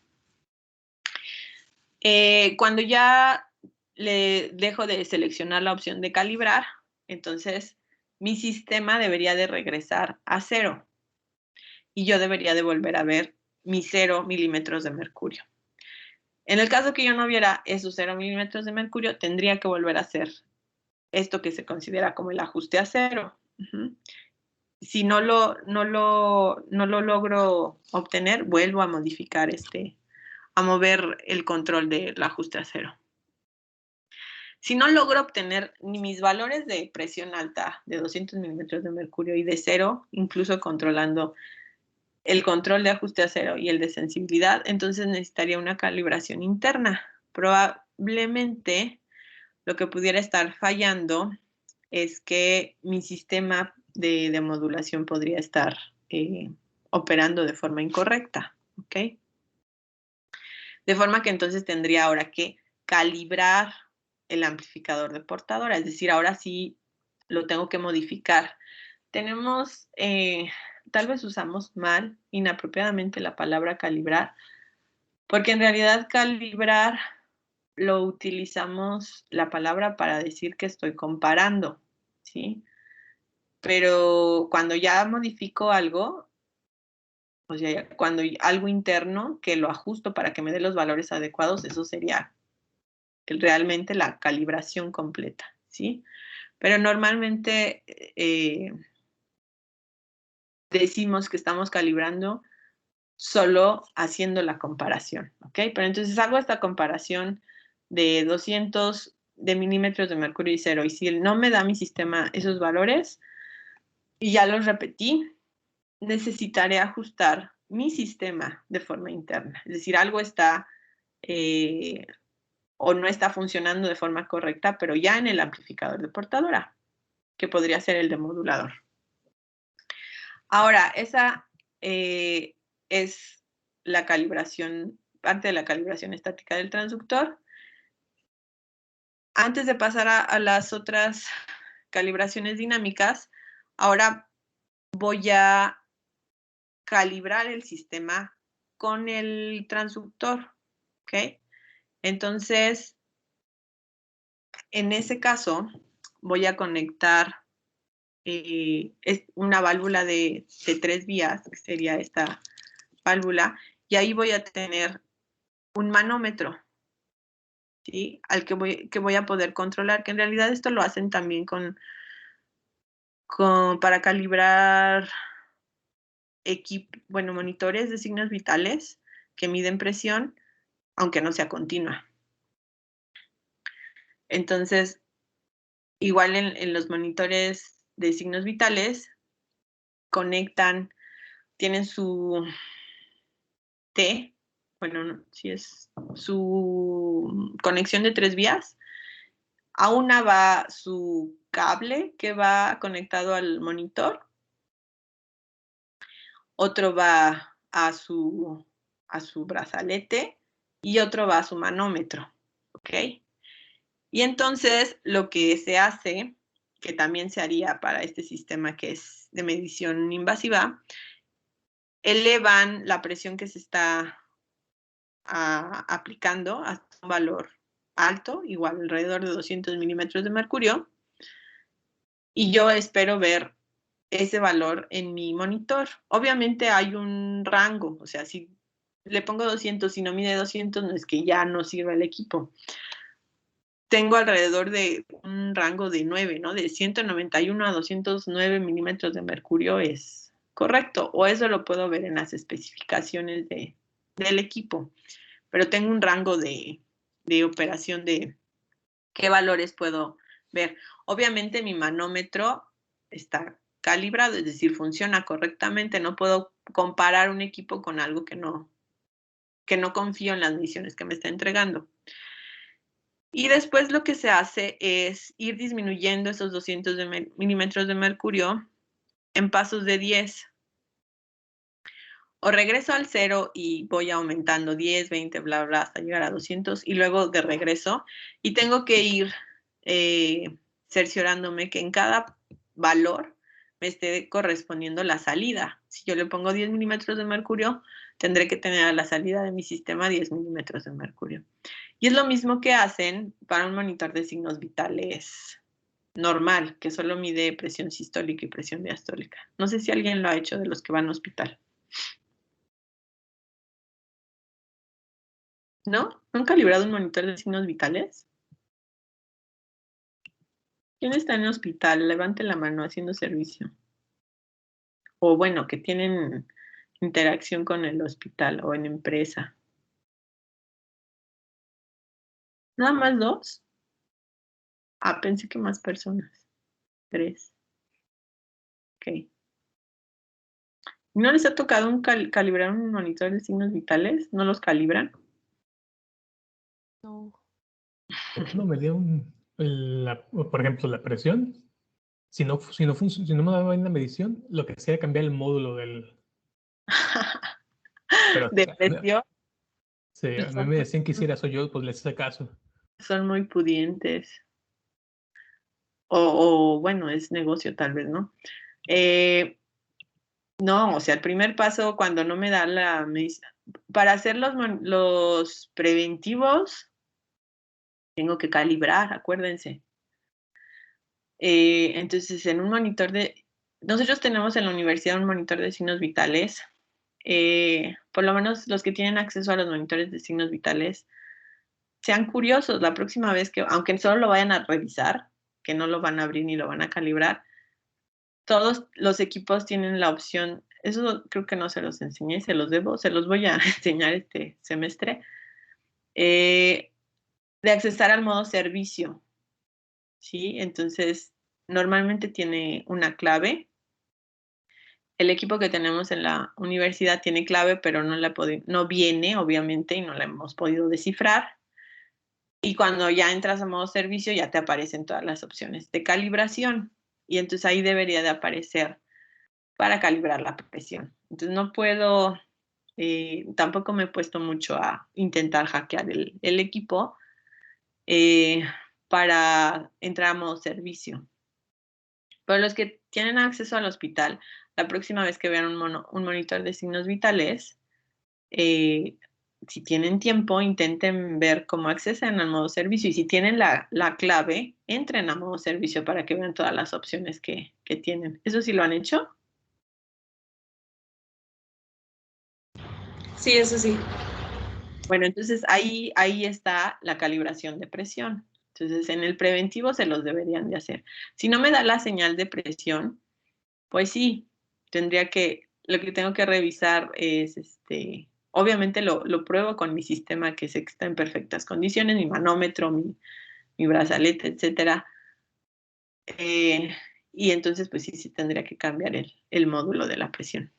Cuando ya le dejo de seleccionar la opción de calibrar, entonces mi sistema debería de regresar a 0 y yo debería de volver a ver mis 0 milímetros de mercurio. En el caso que yo no viera esos 0 milímetros de mercurio, tendría que volver a hacer esto que se considera como el ajuste a 0. Si no lo logro obtener, vuelvo a modificar a mover el control del ajuste a 0. Si no logro obtener ni mis valores de presión alta de 200 milímetros de mercurio y de 0, incluso controlando el control de ajuste a 0 y el de sensibilidad, entonces necesitaría una calibración interna. Probablemente lo que pudiera estar fallando es que mi sistema de modulación podría estar operando de forma incorrecta, ¿ok? De forma que entonces tendría ahora que calibrar el amplificador de portadora, es decir, ahora sí lo tengo que modificar. Tenemos, tal vez usamos mal, inapropiadamente la palabra calibrar, porque en realidad calibrar lo utilizamos la palabra para decir que estoy comparando, ¿sí? Pero cuando ya modifico algo, o sea, cuando algo interno que lo ajusto para que me dé los valores adecuados, eso sería realmente la calibración completa, ¿sí? Pero normalmente decimos que estamos calibrando solo haciendo la comparación, ¿ok? Pero entonces hago esta comparación de 200 de milímetros de mercurio y 0, y si no me da mi sistema esos valores, y ya los repetí, necesitaré ajustar mi sistema de forma interna. Es decir, algo está o no está funcionando de forma correcta, pero ya en el amplificador de portadora, que podría ser el de modulador. Ahora, esa es la calibración, parte de la calibración estática del transductor. Antes de pasar a las otras calibraciones dinámicas, ahora voy a calibrar el sistema con el transductor, ¿ok? Entonces, en ese caso, voy a conectar una válvula de 3 vías, que sería esta válvula, y ahí voy a tener un manómetro, ¿sí? Al que voy a poder controlar, que en realidad esto lo hacen también para calibrar monitores de signos vitales que miden presión, aunque no sea continua. Entonces, igual en los monitores de signos vitales, tienen su T, bueno, si es su conexión de 3 vías. A una va su cable que va conectado al monitor, otro va a su brazalete y otro va a su manómetro, ¿ok? Y entonces lo que se hace, que también se haría para este sistema que es de medición invasiva, elevan la presión que se está aplicando hasta un valor alto, igual alrededor de 200 milímetros de mercurio, y yo espero ver ese valor en mi monitor. Obviamente hay un rango, o sea, si le pongo 200 y no mide 200, no es que ya no sirva el equipo. Tengo alrededor de un rango de 9, ¿no? De 191 a 209 milímetros de mercurio es correcto, o eso lo puedo ver en las especificaciones del equipo, pero tengo un rango de operación de qué valores puedo ver. Obviamente mi manómetro está calibrado, es decir, funciona correctamente, no puedo comparar un equipo con algo que no confío en las mediciones que me está entregando. Y después lo que se hace es ir disminuyendo esos 200 milímetros de mercurio en pasos de 10. O regreso al 0 y voy aumentando 10, 20, bla, bla, hasta llegar a 200 y luego de regreso. Y tengo que ir cerciorándome que en cada valor me esté correspondiendo la salida. Si yo le pongo 10 milímetros de mercurio, tendré que tener a la salida de mi sistema 10 milímetros de mercurio. Y es lo mismo que hacen para un monitor de signos vitales normal, que solo mide presión sistólica y presión diastólica. No sé si alguien lo ha hecho de los que van al hospital. ¿No? ¿No han calibrado un monitor de signos vitales? ¿Quién está en el hospital? Levante la mano haciendo servicio. O bueno, que tienen interacción con el hospital o en empresa. ¿Nada más 2? Ah, pensé que más personas. 3. Ok. ¿No les ha tocado calibrar un monitor de signos vitales? ¿No los calibran? No. No me dio por ejemplo, la presión. Si no me daba bien la medición, lo que hacía era cambiar el módulo del. Pero, ¿De presión? sí, a mí me decían que hiciera eso, yo pues les hice caso. Son muy pudientes. O bueno, es negocio tal vez, ¿no? No, o sea, el primer paso cuando no me da la medición, para hacer los preventivos, tengo que calibrar, acuérdense. Entonces, en un monitor nosotros tenemos en la universidad un monitor de signos vitales. Por lo menos los que tienen acceso a los monitores de signos vitales, sean curiosos la próxima vez que, aunque solo lo vayan a revisar, que no lo van a abrir ni lo van a calibrar, todos los equipos tienen la opción, eso creo que no se los enseñé, se los voy a enseñar este semestre, de accesar al modo servicio, ¿sí? Entonces, normalmente tiene una clave el equipo que tenemos en la universidad tiene clave, pero no viene, obviamente, y no la hemos podido descifrar. Y cuando ya entras a modo servicio, ya te aparecen todas las opciones de calibración. Y entonces ahí debería de aparecer para calibrar la presión. Entonces no puedo, tampoco me he puesto mucho a intentar hackear el equipo para entrar a modo servicio. Pero los que tienen acceso al hospital, la próxima vez que vean un monitor de signos vitales, si tienen tiempo, intenten ver cómo accesan al modo servicio. Y si tienen la clave, entren a modo servicio para que vean todas las opciones que tienen. ¿Eso sí lo han hecho? Sí, eso sí. Bueno, entonces ahí está la calibración de presión. Entonces, en el preventivo se los deberían de hacer. Si no me da la señal de presión, pues sí, lo que tengo que revisar es, obviamente lo pruebo con mi sistema que sé que está en perfectas condiciones, mi manómetro, mi brazalete, etcétera. Y entonces, pues sí tendría que cambiar el módulo de la presión.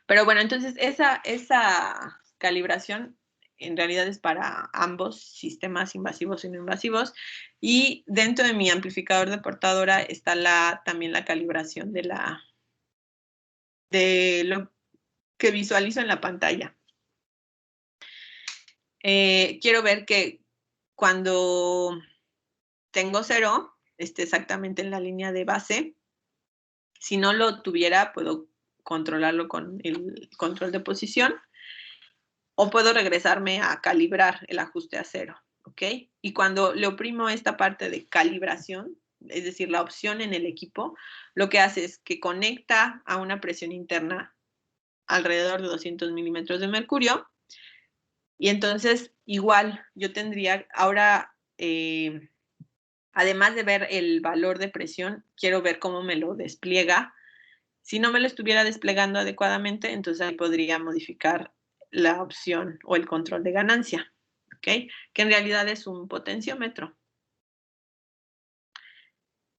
Pero bueno, entonces esa calibración en realidad es para ambos sistemas invasivos y no invasivos. Y dentro de mi amplificador de portadora está también la calibración de lo que visualizo en la pantalla. Quiero ver que cuando tengo 0, esté exactamente en la línea de base. Si no lo tuviera, puedo controlarlo con el control de posición. O puedo regresarme a calibrar el ajuste a 0, ¿ok? Y cuando le oprimo esta parte de calibración, es decir, la opción en el equipo, lo que hace es que conecta a una presión interna alrededor de 200 milímetros de mercurio. Y entonces, igual, yo tendría, ahora, además de ver el valor de presión, quiero ver cómo me lo despliega. Si no me lo estuviera desplegando adecuadamente, entonces ahí podría modificar la opción o el control de ganancia, ¿ok? Que en realidad es un potenciómetro.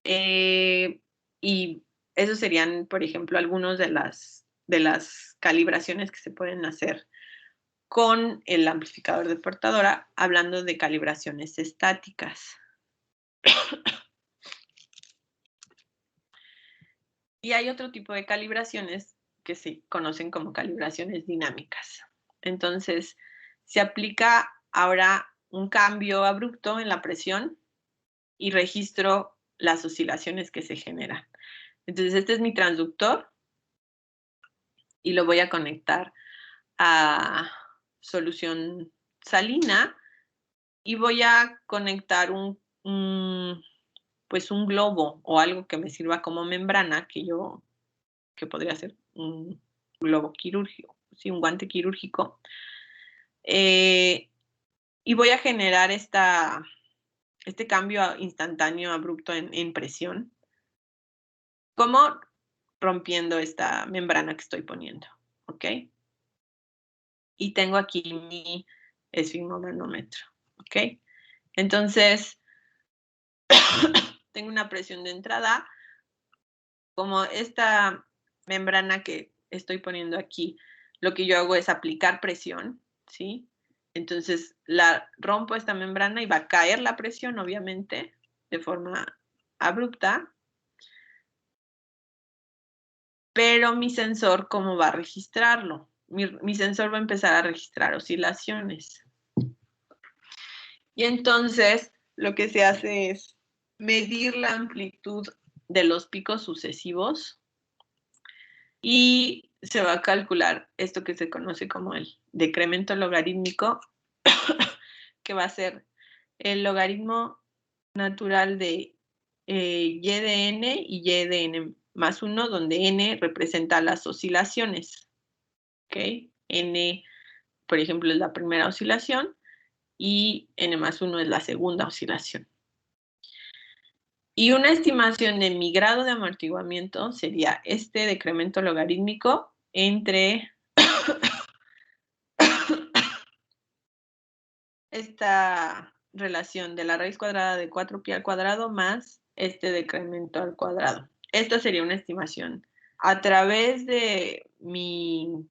Y esos serían, por ejemplo, algunos de las calibraciones que se pueden hacer con el amplificador de portadora, hablando de calibraciones estáticas. Y hay otro tipo de calibraciones que se conocen como calibraciones dinámicas. Entonces, se aplica ahora un cambio abrupto en la presión y registro las oscilaciones que se generan. Entonces, este es mi transductor y lo voy a conectar a solución salina y voy a conectar pues un globo o algo que me sirva como membrana que podría ser un globo quirúrgico, sí, un guante quirúrgico. Y voy a generar este cambio instantáneo, abrupto en presión, como rompiendo esta membrana que estoy poniendo, ¿ok? Y tengo aquí mi esfigmomanómetro, ¿ok? Entonces, tengo una presión de entrada, como esta membrana que estoy poniendo aquí, lo que yo hago es aplicar presión, ¿sí? Entonces, rompo esta membrana y va a caer la presión, obviamente, de forma abrupta. Pero mi sensor, ¿cómo va a registrarlo? Mi sensor va a empezar a registrar oscilaciones. Y entonces, lo que se hace es medir la amplitud de los picos sucesivos y se va a calcular esto que se conoce como el decremento logarítmico, que va a ser el logaritmo natural de y de n y y de n más 1, donde n representa las oscilaciones. ¿Ok? N, por ejemplo, es la primera oscilación y n más 1 es la segunda oscilación. Y una estimación de mi grado de amortiguamiento sería este decremento logarítmico entre esta relación de la raíz cuadrada de 4pi al cuadrado más este decremento al cuadrado. Esta sería una estimación a través de mi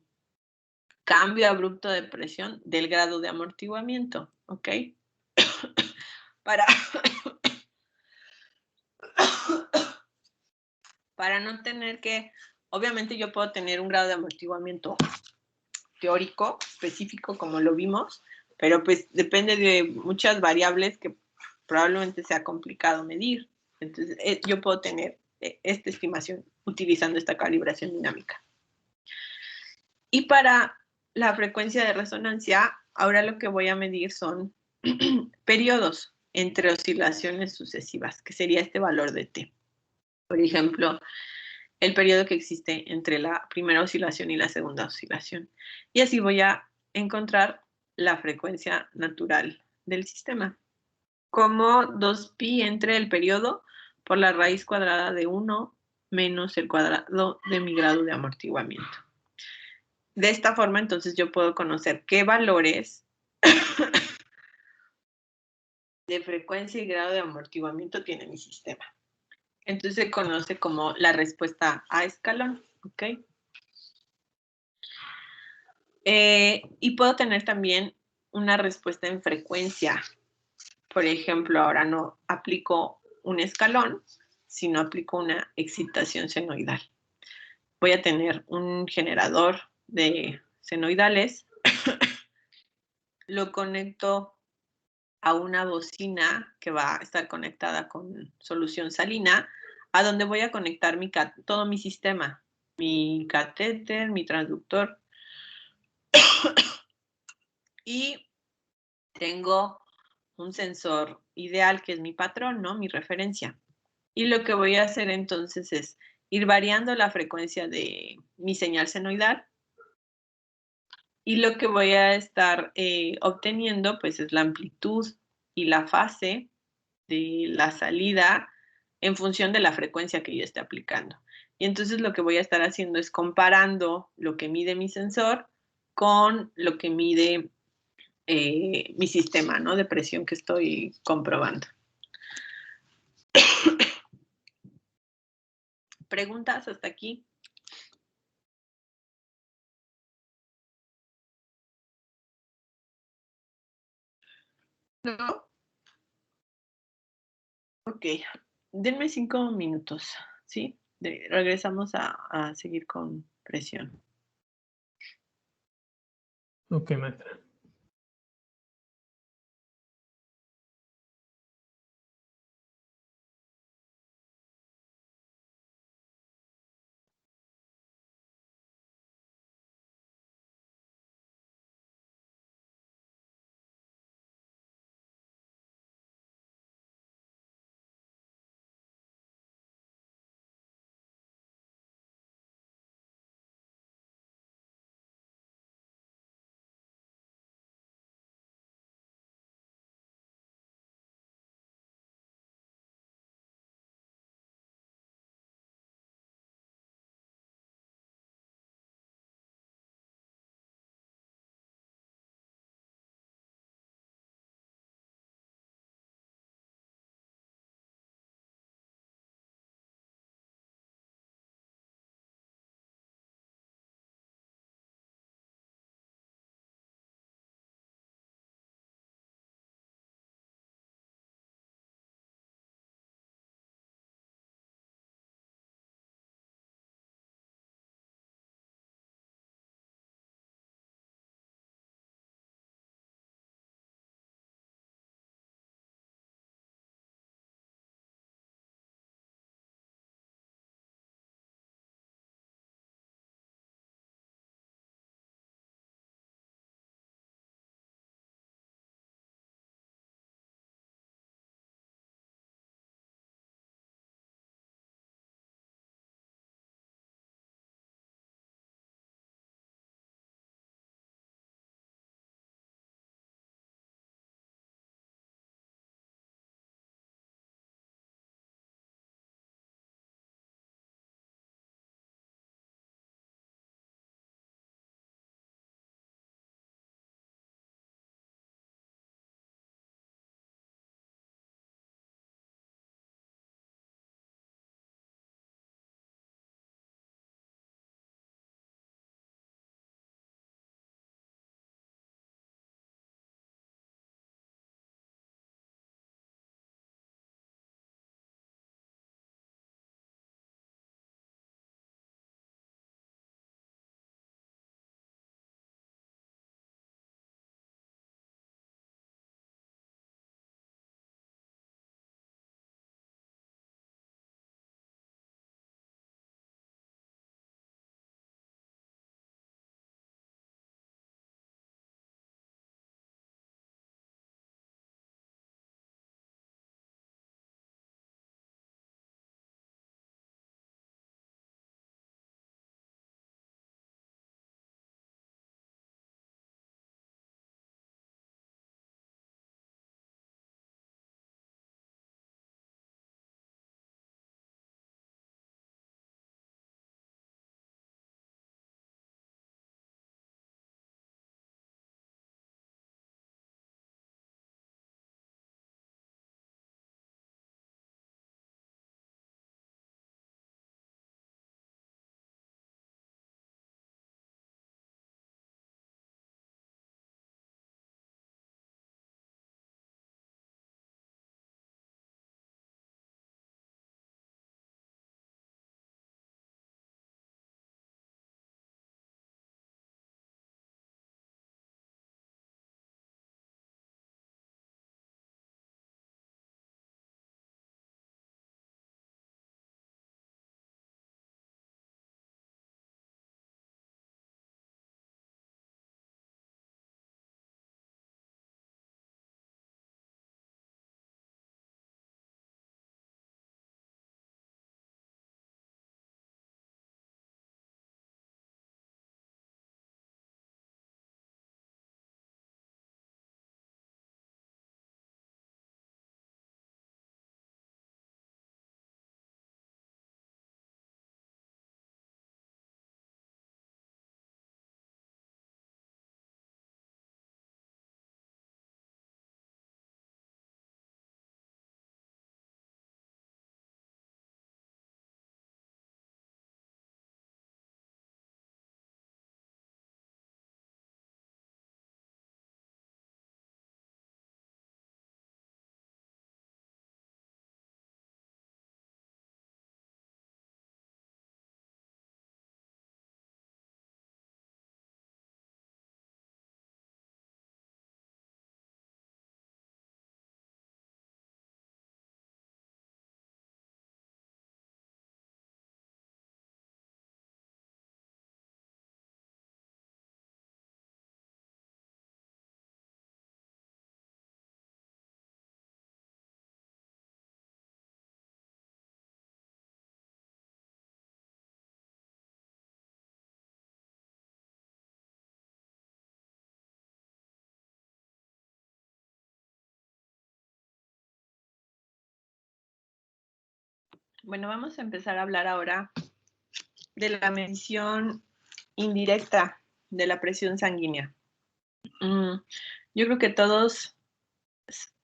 cambio abrupto de presión del grado de amortiguamiento, ¿ok? Para, para no tener que, obviamente yo puedo tener un grado de amortiguamiento teórico, específico, como lo vimos, pero pues depende de muchas variables que probablemente sea complicado medir. Entonces, yo puedo tener esta estimación utilizando esta calibración dinámica. Y para la frecuencia de resonancia, ahora lo que voy a medir son periodos entre oscilaciones sucesivas, que sería este valor de T. Por ejemplo, el periodo que existe entre la primera oscilación y la segunda oscilación. Y así voy a encontrar la frecuencia natural del sistema, como 2pi entre el periodo por la raíz cuadrada de 1 menos el cuadrado de mi grado de amortiguamiento. De esta forma, entonces, yo puedo conocer qué valores de frecuencia y grado de amortiguamiento tiene mi sistema. Entonces se conoce como la respuesta a escalón, ¿ok? Y puedo tener también una respuesta en frecuencia. Por ejemplo, ahora no aplico un escalón, sino aplico una excitación senoidal. Voy a tener un generador de senoidales, lo conecto a una bocina que va a estar conectada con solución salina, a donde voy a conectar todo mi sistema, mi catéter, mi transductor, y tengo un sensor ideal que es mi patrón, ¿no? Mi referencia. Y lo que voy a hacer entonces es ir variando la frecuencia de mi señal senoidal, y lo que voy a estar obteniendo pues es la amplitud y la fase de la salida en función de la frecuencia que yo esté aplicando. Y entonces lo que voy a estar haciendo es comparando lo que mide mi sensor con lo que mide mi sistema, ¿no? De presión que estoy comprobando. ¿Preguntas hasta aquí? ¿No? Ok, denme 5 minutos, ¿sí? Regresamos a seguir con presión. Ok, maestra. Bueno, vamos a empezar a hablar ahora de la medición indirecta de la presión sanguínea. Yo creo que todos,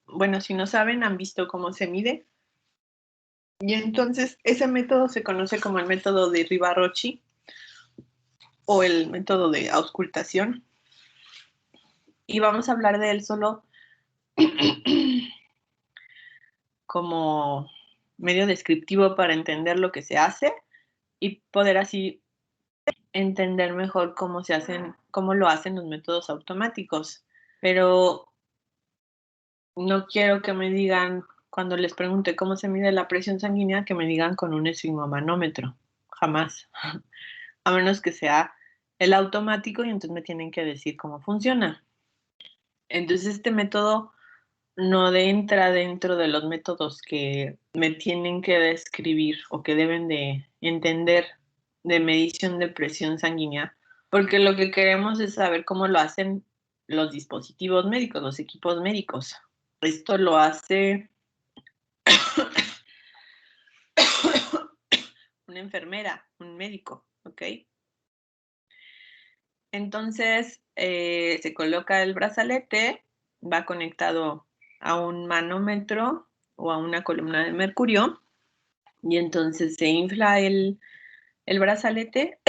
bueno, si no saben, han visto cómo se mide. Y entonces ese método se conoce como el método de Riva-Rocci o el método de auscultación. Y vamos a hablar de él solo como medio descriptivo para entender lo que se hace y poder así entender mejor cómo se hacen, cómo lo hacen los métodos automáticos. Pero no quiero que me digan, cuando les pregunte cómo se mide la presión sanguínea, que me digan con un esfigmomanómetro. Jamás. A menos que sea el automático y entonces me tienen que decir cómo funciona. Entonces este método no entra dentro de los métodos que me tienen que describir o que deben de entender de medición de presión sanguínea, porque lo que queremos es saber cómo lo hacen los dispositivos médicos, los equipos médicos. Esto lo hace una enfermera, un médico, ¿ok? Entonces se coloca el brazalete, va conectado a un manómetro o a una columna de mercurio y entonces se infla el brazalete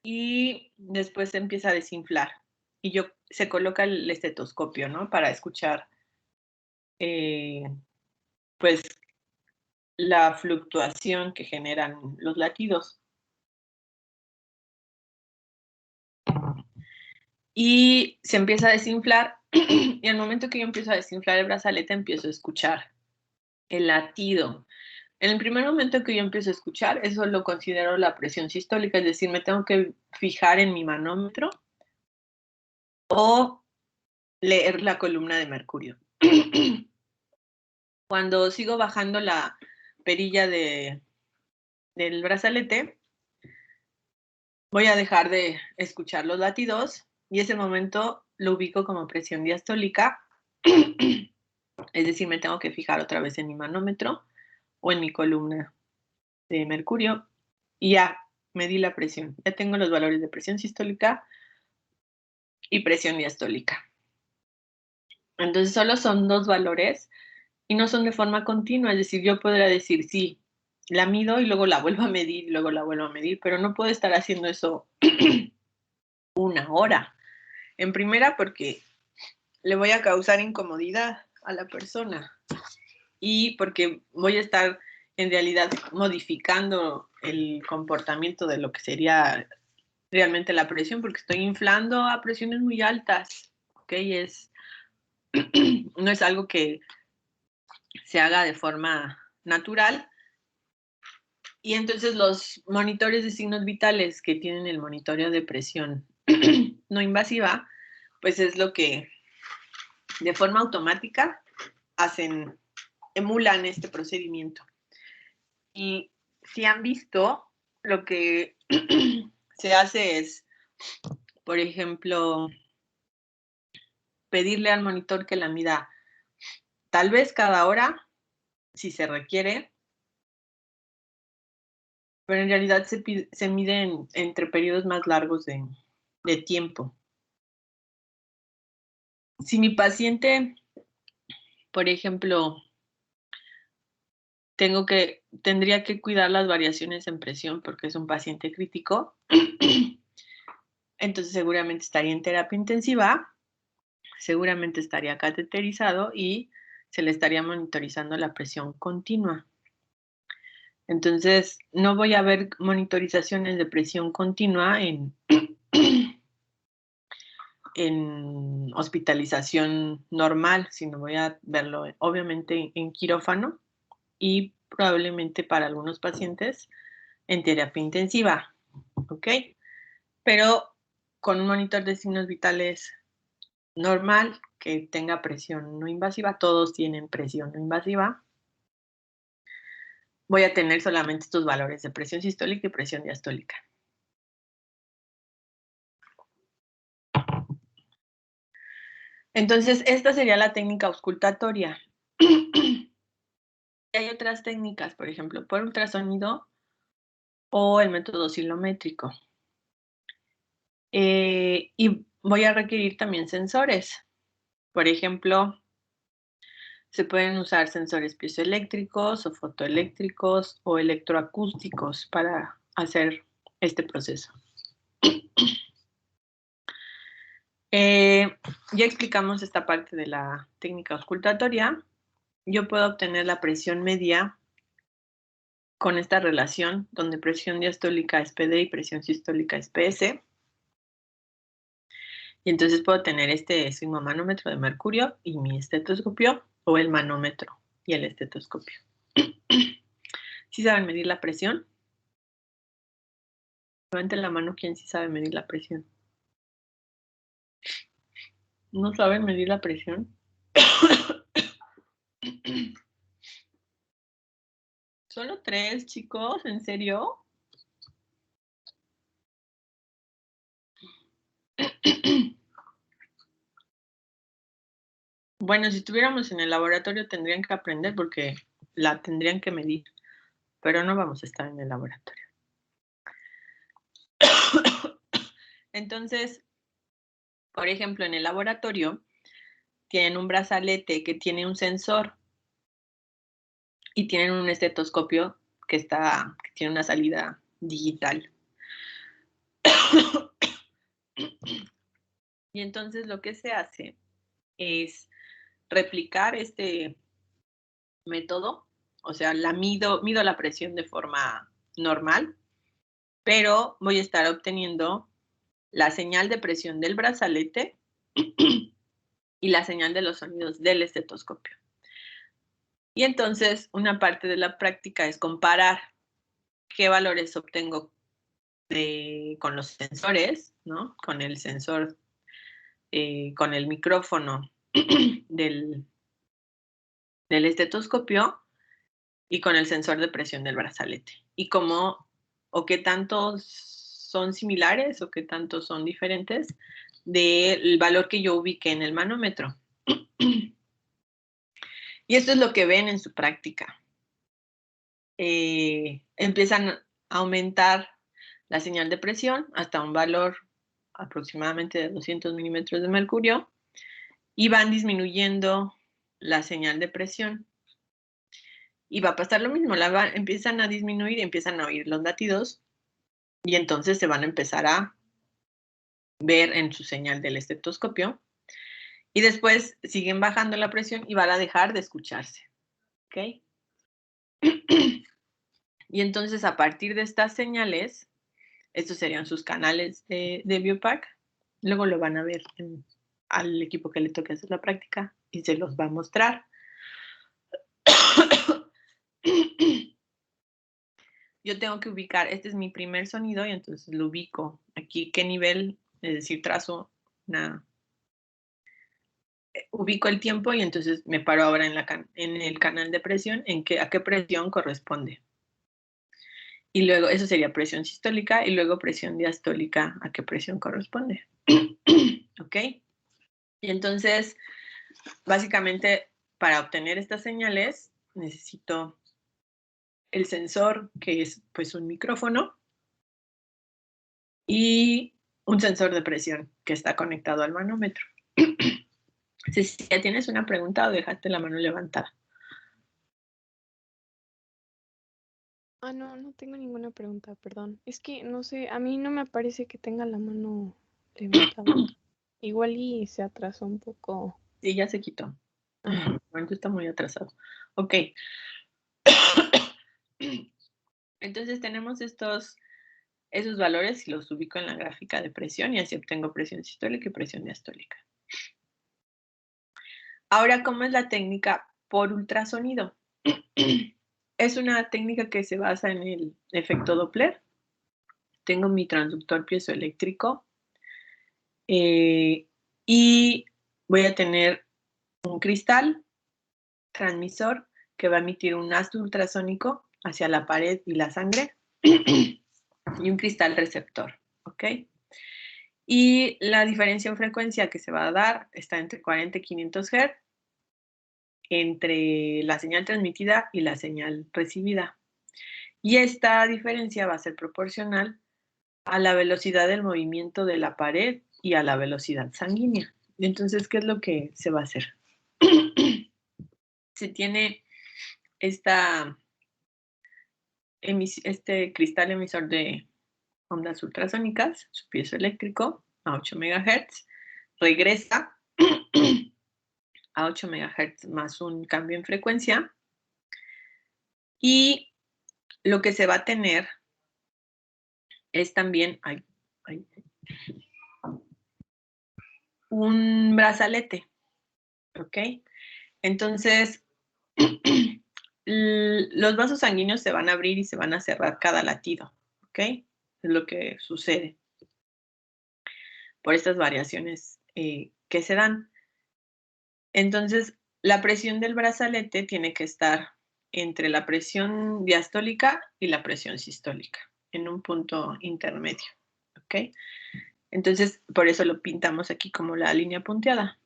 y después se empieza a desinflar. Y se coloca el estetoscopio, ¿no? Para escuchar, pues, la fluctuación que generan los latidos. Y se empieza a desinflar y al momento que yo empiezo a desinflar el brazalete empiezo a escuchar el latido. En el primer momento que yo empiezo a escuchar, eso lo considero la presión sistólica, es decir, me tengo que fijar en mi manómetro o leer la columna de mercurio. Cuando sigo bajando la perilla del brazalete, voy a dejar de escuchar los latidos y ese momento lo ubico como presión diastólica, es decir, me tengo que fijar otra vez en mi manómetro o en mi columna de mercurio y ya medí la presión. Ya tengo los valores de presión sistólica y presión diastólica. Entonces solo son dos valores y no son de forma continua, es decir, yo podría decir, sí, la mido y luego la vuelvo a medir y luego la vuelvo a medir, pero no puedo estar haciendo eso una hora. En primera, porque le voy a causar incomodidad a la persona y porque voy a estar en realidad modificando el comportamiento de lo que sería realmente la presión, porque estoy inflando a presiones muy altas, ¿ok? No es algo que se haga de forma natural. Y entonces los monitores de signos vitales que tienen el monitoreo de presión no invasiva, pues es lo que de forma automática emulan este procedimiento. Y si han visto, lo que se hace es, por ejemplo, pedirle al monitor que la mida tal vez cada hora, si se requiere, pero en realidad se mide entre periodos más largos de tiempo. Si mi paciente, por ejemplo, tendría que cuidar las variaciones en presión porque es un paciente crítico, entonces seguramente estaría en terapia intensiva, seguramente estaría cateterizado y se le estaría monitorizando la presión continua. Entonces, no voy a ver monitorizaciones de presión continua en hospitalización normal, sino voy a verlo obviamente en quirófano y probablemente para algunos pacientes en terapia intensiva, ¿ok? Pero con un monitor de signos vitales normal que tenga presión no invasiva, todos tienen presión no invasiva, voy a tener solamente estos valores de presión sistólica y presión diastólica. Entonces, esta sería la técnica auscultatoria. hay otras técnicas, por ejemplo, por ultrasonido o el método oscilométrico. Y voy a requerir también sensores. Por ejemplo, se pueden usar sensores piezoeléctricos o fotoeléctricos o electroacústicos para hacer este proceso. Ya explicamos esta parte de la técnica auscultatoria. Yo puedo obtener la presión media con esta relación donde presión diastólica es PD y presión sistólica es PS. Y entonces puedo tener este sismomanómetro de mercurio y mi estetoscopio o el manómetro y el estetoscopio. ¿Sí saben medir la presión? Levanten la mano quien sí sabe medir la presión. ¿No saben medir la presión? ¿Solo 3, chicos? ¿En serio? Bueno, si estuviéramos en el laboratorio tendrían que aprender porque la tendrían que medir, pero no vamos a estar en el laboratorio. Entonces, por ejemplo, en el laboratorio tienen un brazalete que tiene un sensor y tienen un estetoscopio que tiene una salida digital. Y entonces lo que se hace es replicar este método, o sea, mido la presión de forma normal, pero voy a estar obteniendo la señal de presión del brazalete y la señal de los sonidos del estetoscopio. Y entonces una parte de la práctica es comparar qué valores obtengo con los sensores, ¿no? Con el sensor, con el micrófono del estetoscopio y con el sensor de presión del brazalete. Y cómo o qué tantos son similares o qué tantos son diferentes del valor que yo ubiqué en el manómetro. Y esto es lo que ven en su práctica. Empiezan a aumentar la señal de presión hasta un valor aproximadamente de 200 milímetros de mercurio y van disminuyendo la señal de presión. Y va a pasar lo mismo, empiezan a disminuir y empiezan a oír los latidos y entonces se van a empezar a ver en su señal del estetoscopio y después siguen bajando la presión y van a dejar de escucharse. ¿Ok? Y entonces a partir de estas señales, estos serían sus canales de Biopac, luego lo van a ver al equipo que le toque hacer la práctica y se los va a mostrar. Yo tengo que ubicar, este es mi primer sonido y entonces lo ubico aquí, qué nivel, es decir, trazo ubico el tiempo y entonces me paro ahora en el canal de presión, a qué presión corresponde. Y luego, eso sería presión sistólica y luego presión diastólica, a qué presión corresponde. ¿Ok? Y entonces, básicamente, para obtener estas señales, necesito el sensor, que es pues un micrófono, y un sensor de presión que está conectado al manómetro. Si ya tienes una pregunta o dejaste la mano levantada. No, no tengo ninguna pregunta, perdón. Es que no sé, a mí no me parece que tenga la mano levantada. Igual y se atrasó un poco. Sí, ya se quitó. El momento está muy atrasado. Ok. Entonces tenemos esos valores y los ubico en la gráfica de presión y así obtengo presión sistólica y presión diastólica. Ahora, ¿cómo es la técnica por ultrasonido? Es una técnica que se basa en el efecto Doppler. Tengo mi transductor piezoeléctrico y voy a tener un cristal transmisor que va a emitir un haz ultrasónico hacia la pared y la sangre y un cristal receptor, ¿ok? Y la diferencia en frecuencia que se va a dar está entre 40 y 500 Hz entre la señal transmitida y la señal recibida. Y esta diferencia va a ser proporcional a la velocidad del movimiento de la pared y a la velocidad sanguínea. Entonces, ¿qué es lo que se va a hacer? Se tiene este cristal emisor de ondas ultrasónicas, su piezoeléctrico a 8 MHz, regresa a 8 MHz más un cambio en frecuencia, y lo que se va a tener es también un brazalete, ¿ok? Entonces, los vasos sanguíneos se van a abrir y se van a cerrar cada latido, ¿ok? Es lo que sucede por estas variaciones que se dan. Entonces, la presión del brazalete tiene que estar entre la presión diastólica y la presión sistólica, en un punto intermedio, ¿ok? Entonces, por eso lo pintamos aquí como la línea punteada.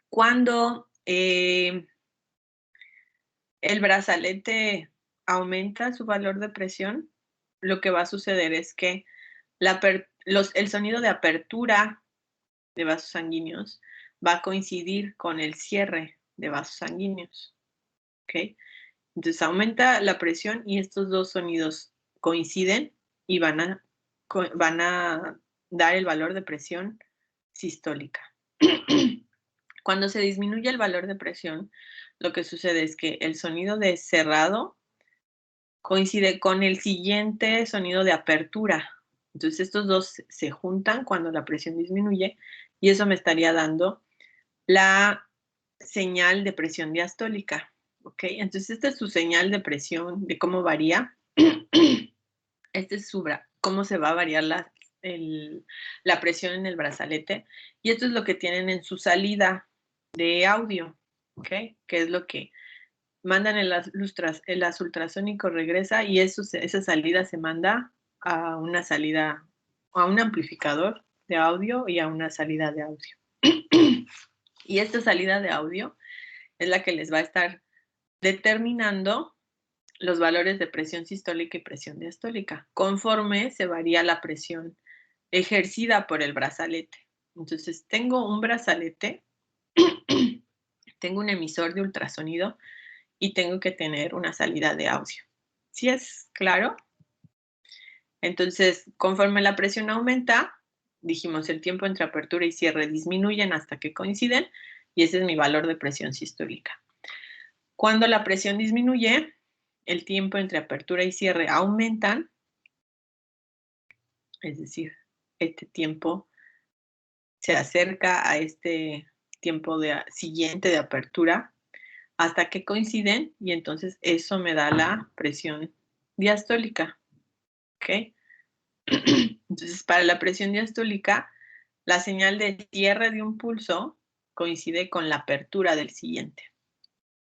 Cuando el brazalete aumenta su valor de presión, lo que va a suceder es que el sonido de apertura de vasos sanguíneos va a coincidir con el cierre de vasos sanguíneos, ¿ok? Entonces aumenta la presión y estos dos sonidos coinciden y van a dar el valor de presión sistólica. Cuando se disminuye el valor de presión, lo que sucede es que el sonido de cerrado coincide con el siguiente sonido de apertura. Entonces estos dos se juntan cuando la presión disminuye y eso me estaría dando la señal de presión diastólica, ¿ok? Entonces esta es su señal de presión, de cómo varía. Este es cómo se va a variar la presión en el brazalete. Y esto es lo que tienen en su salida de audio, ¿ok? Que es lo que mandan el ultrasónico, regresa y esa salida se manda a una salida, a un amplificador de audio y a una salida de audio. Y esta salida de audio es la que les va a estar determinando los valores de presión sistólica y presión diastólica, conforme se varía la presión ejercida por el brazalete. Entonces, tengo un brazalete, tengo un emisor de ultrasonido y tengo que tener una salida de audio. ¿Sí es claro? Entonces, conforme la presión aumenta, dijimos el tiempo entre apertura y cierre disminuyen hasta que coinciden y ese es mi valor de presión sistólica. Cuando la presión disminuye, el tiempo entre apertura y cierre aumentan, es decir, este tiempo se acerca a este tiempo siguiente de apertura hasta que coinciden y entonces eso me da la presión diastólica, ¿ok? Entonces, para la presión diastólica, la señal de cierre de un pulso coincide con la apertura del siguiente.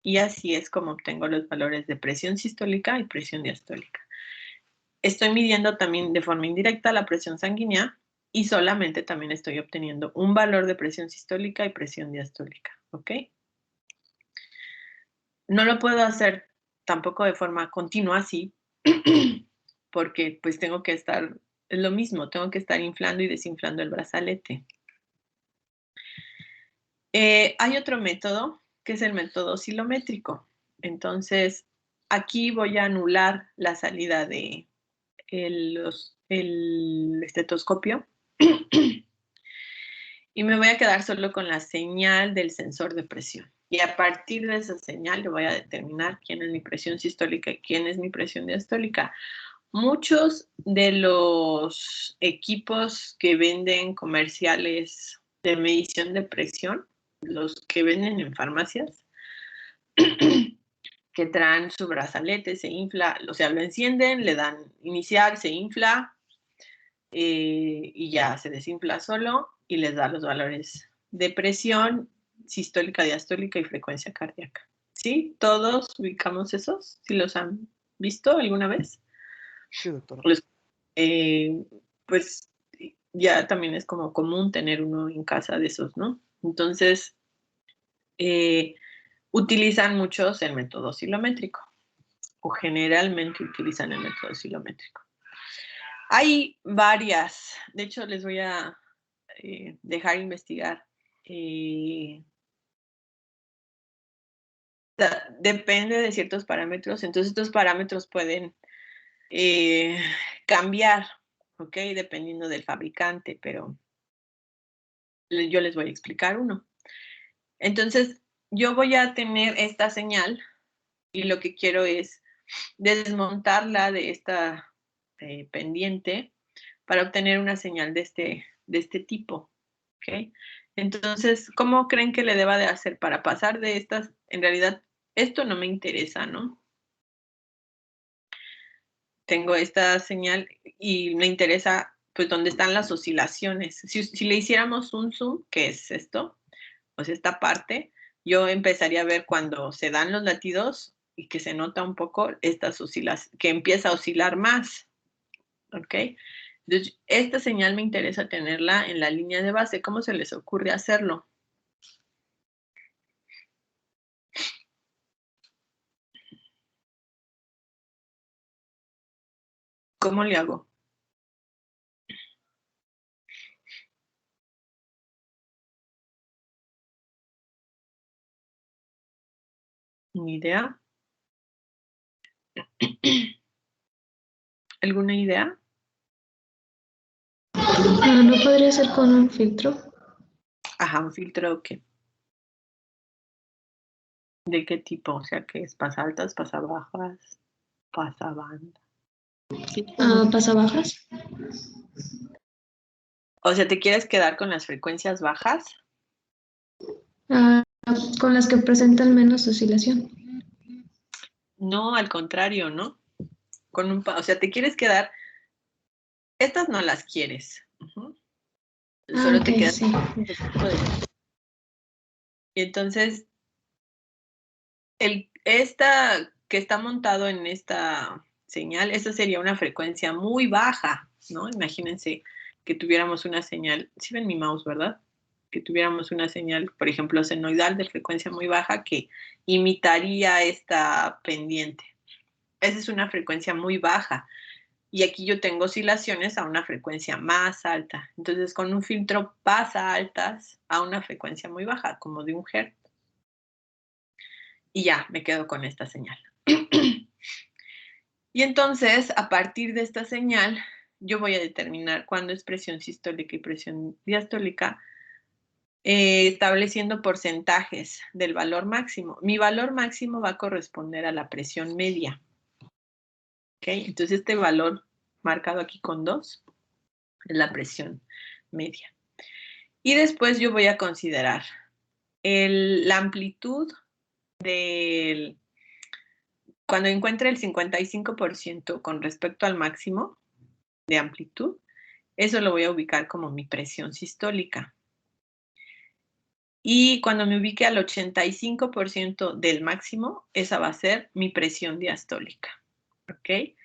Y así es como obtengo los valores de presión sistólica y presión diastólica. Estoy midiendo también de forma indirecta la presión sanguínea y solamente también estoy obteniendo un valor de presión sistólica y presión diastólica, ¿ok? No lo puedo hacer tampoco de forma continua así, porque pues tengo que estar, es lo mismo, tengo que estar inflando y desinflando el brazalete. Hay otro método, que es el método oscilométrico. Entonces, aquí voy a anular la salida de el estetoscopio y me voy a quedar solo con la señal del sensor de presión. Y a partir de esa señal yo voy a determinar quién es mi presión sistólica y quién es mi presión diastólica. Muchos de los equipos que venden comerciales de medición de presión, los que venden en farmacias, que traen su brazalete, se infla, o sea, lo encienden, le dan iniciar, se infla y ya se desinfla solo y les da los valores de presión sistólica, diastólica y frecuencia cardíaca. ¿Sí? ¿Todos ubicamos esos? ¿Sí los han visto alguna vez? Sí, doctora. Pues ya también es como común tener uno en casa de esos, ¿no? Entonces, utilizan muchos el método oscilométrico, o generalmente utilizan el método oscilométrico. Hay varias, de hecho les voy a dejar investigar. Depende de ciertos parámetros, entonces estos parámetros pueden cambiar, ¿ok? Dependiendo del fabricante, pero yo les voy a explicar uno. Entonces, yo voy a tener esta señal y lo que quiero es desmontarla de esta pendiente para obtener una señal de este tipo, ¿ok? Entonces, ¿cómo creen que le deba de hacer para pasar de estas? En realidad, esto no me interesa, ¿no? Tengo esta señal y me interesa, pues, dónde están las oscilaciones. Si le hiciéramos un zoom, que es esto, pues esta parte, yo empezaría a ver cuando se dan los latidos y que se nota un poco estas oscilaciones, que empieza a oscilar más, ¿ok? Entonces, esta señal me interesa tenerla en la línea de base. ¿Cómo se les ocurre hacerlo? ¿Cómo le hago? ¿Ni idea? ¿Alguna idea? ¿No podría ser con un filtro? Ajá, un filtro, ¿qué? ¿De qué tipo? O sea, ¿qué es? ¿Pasaltas, pasabajas, pasabanda? ¿Sí? ¿Pasabajas? O sea, ¿te quieres quedar con las frecuencias bajas? Con las que presentan menos oscilación. No, al contrario, ¿no? O sea, te quieres quedar, estas no las quieres. Solo te Ok, quedas sí. con este tipo de. Y entonces, esta que está montado en esta señal, esa sería una frecuencia muy baja, ¿no? Imagínense que tuviéramos una señal, sí ven mi mouse, ¿verdad? Que tuviéramos una señal, por ejemplo, senoidal de frecuencia muy baja que imitaría esta pendiente. Esa es una frecuencia muy baja. Y aquí yo tengo oscilaciones a una frecuencia más alta. Entonces, con un filtro pasa altas a una frecuencia muy baja, como de 1 Hz. Y ya, me quedo con esta señal. Y entonces, a partir de esta señal, yo voy a determinar cuándo es presión sistólica y presión diastólica, estableciendo porcentajes del valor máximo. Mi valor máximo va a corresponder a la presión media. ¿Ok? Entonces, este valor marcado aquí con 2 es la presión media. Y después yo voy a considerar la amplitud del. Cuando encuentre el 55% con respecto al máximo de amplitud, eso lo voy a ubicar como mi presión sistólica. Y cuando me ubique al 85% del máximo, esa va a ser mi presión diastólica. ¿Ok?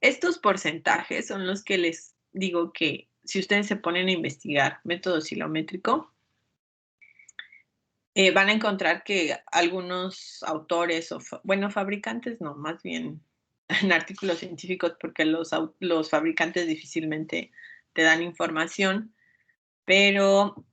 Estos porcentajes son los que les digo que si ustedes se ponen a investigar método oscilométrico, van a encontrar que algunos autores, bueno, fabricantes no, más bien en artículos científicos, porque los fabricantes difícilmente te dan información, pero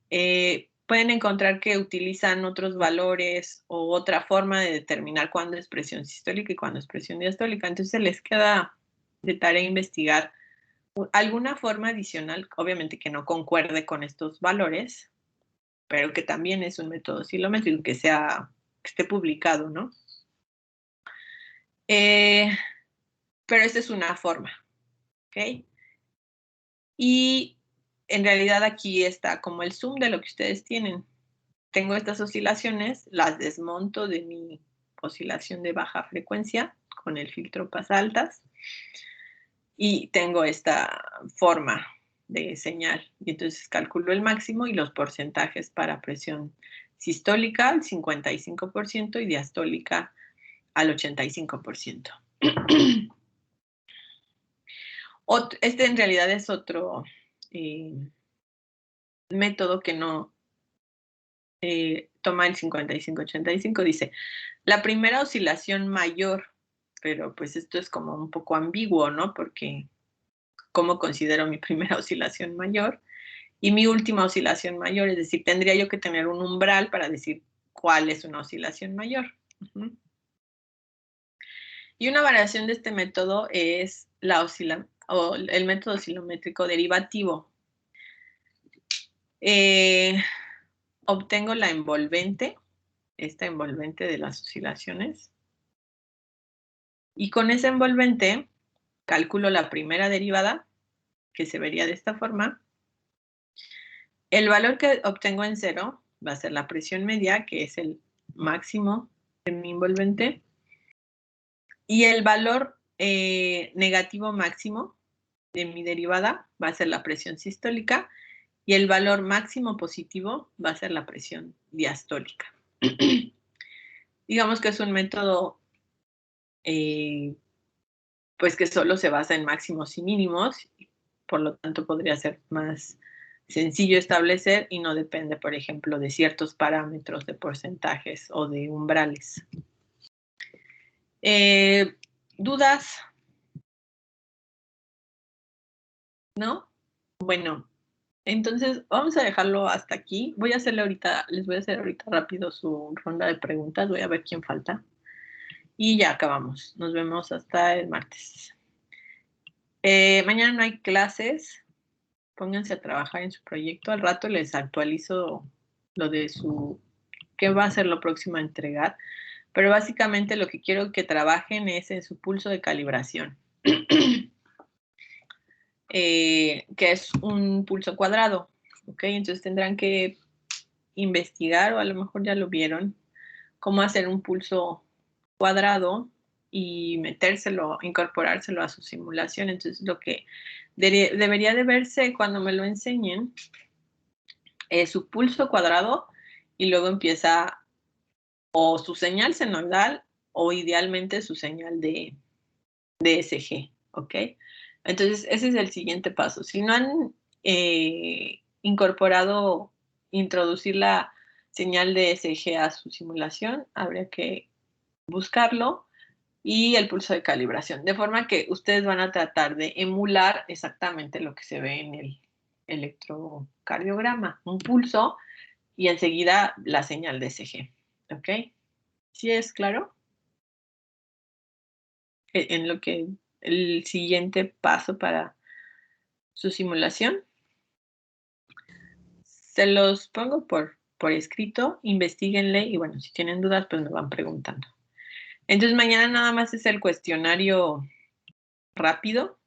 pueden encontrar que utilizan otros valores o otra forma de determinar cuándo es presión sistólica y cuándo es presión diastólica. Entonces les queda de tarea investigar alguna forma adicional, obviamente que no concuerde con estos valores, pero que también es un método oscilométrico que esté publicado, ¿no? Pero esta es una forma, ¿ok? Y en realidad aquí está como el zoom de lo que ustedes tienen. Tengo estas oscilaciones, las desmonto de mi oscilación de baja frecuencia con el filtro pasaltas y tengo esta forma de señal. Y entonces calculo el máximo y los porcentajes para presión sistólica al 55% y diastólica al 85%. Este en realidad es otro método que no toma el 55-85, dice, la primera oscilación mayor, pero pues esto es como un poco ambiguo, ¿no? Porque ¿cómo considero mi primera oscilación mayor? Y mi última oscilación mayor, es decir, tendría yo que tener un umbral para decir cuál es una oscilación mayor. Y una variación de este método es el método oscilométrico derivativo. Obtengo la envolvente, esta envolvente de las oscilaciones, y con esa envolvente calculo la primera derivada, que se vería de esta forma. El valor que obtengo en cero va a ser la presión media, que es el máximo de mi envolvente, y el valor negativo máximo de mi derivada va a ser la presión sistólica, y el valor máximo positivo va a ser la presión diastólica. Digamos que es un método pues que solo se basa en máximos y mínimos, por lo tanto podría ser más sencillo establecer y no depende, por ejemplo, de ciertos parámetros de porcentajes o de umbrales. ¿Dudas? ¿No? Bueno, entonces vamos a dejarlo hasta aquí. Les voy a hacer ahorita rápido su ronda de preguntas. Voy a ver quién falta. Y ya acabamos. Nos vemos hasta el martes. Mañana no hay clases. Pónganse a trabajar en su proyecto. Al rato les actualizo lo de qué va a ser lo próximo a entregar. Pero básicamente lo que quiero que trabajen es en su pulso de calibración. Que es un pulso cuadrado. ¿Ok? Entonces tendrán que investigar, o a lo mejor ya lo vieron, cómo hacer un pulso cuadrado y incorporárselo a su simulación. Entonces lo que debería de verse cuando me lo enseñen es su pulso cuadrado y luego empieza o su señal senoidal o idealmente su señal de ESG, ¿ok? Entonces ese es el siguiente paso. Si no han introducir la señal de ESG a su simulación, habría que buscarlo, y el pulso de calibración, de forma que ustedes van a tratar de emular exactamente lo que se ve en el electrocardiograma, un pulso y enseguida la señal de ESG, ¿ok? ¿Sí es claro? En lo que el siguiente paso para su simulación. Se los pongo por escrito, investíguenle y bueno, si tienen dudas, pues me van preguntando. Entonces mañana nada más es el cuestionario rápido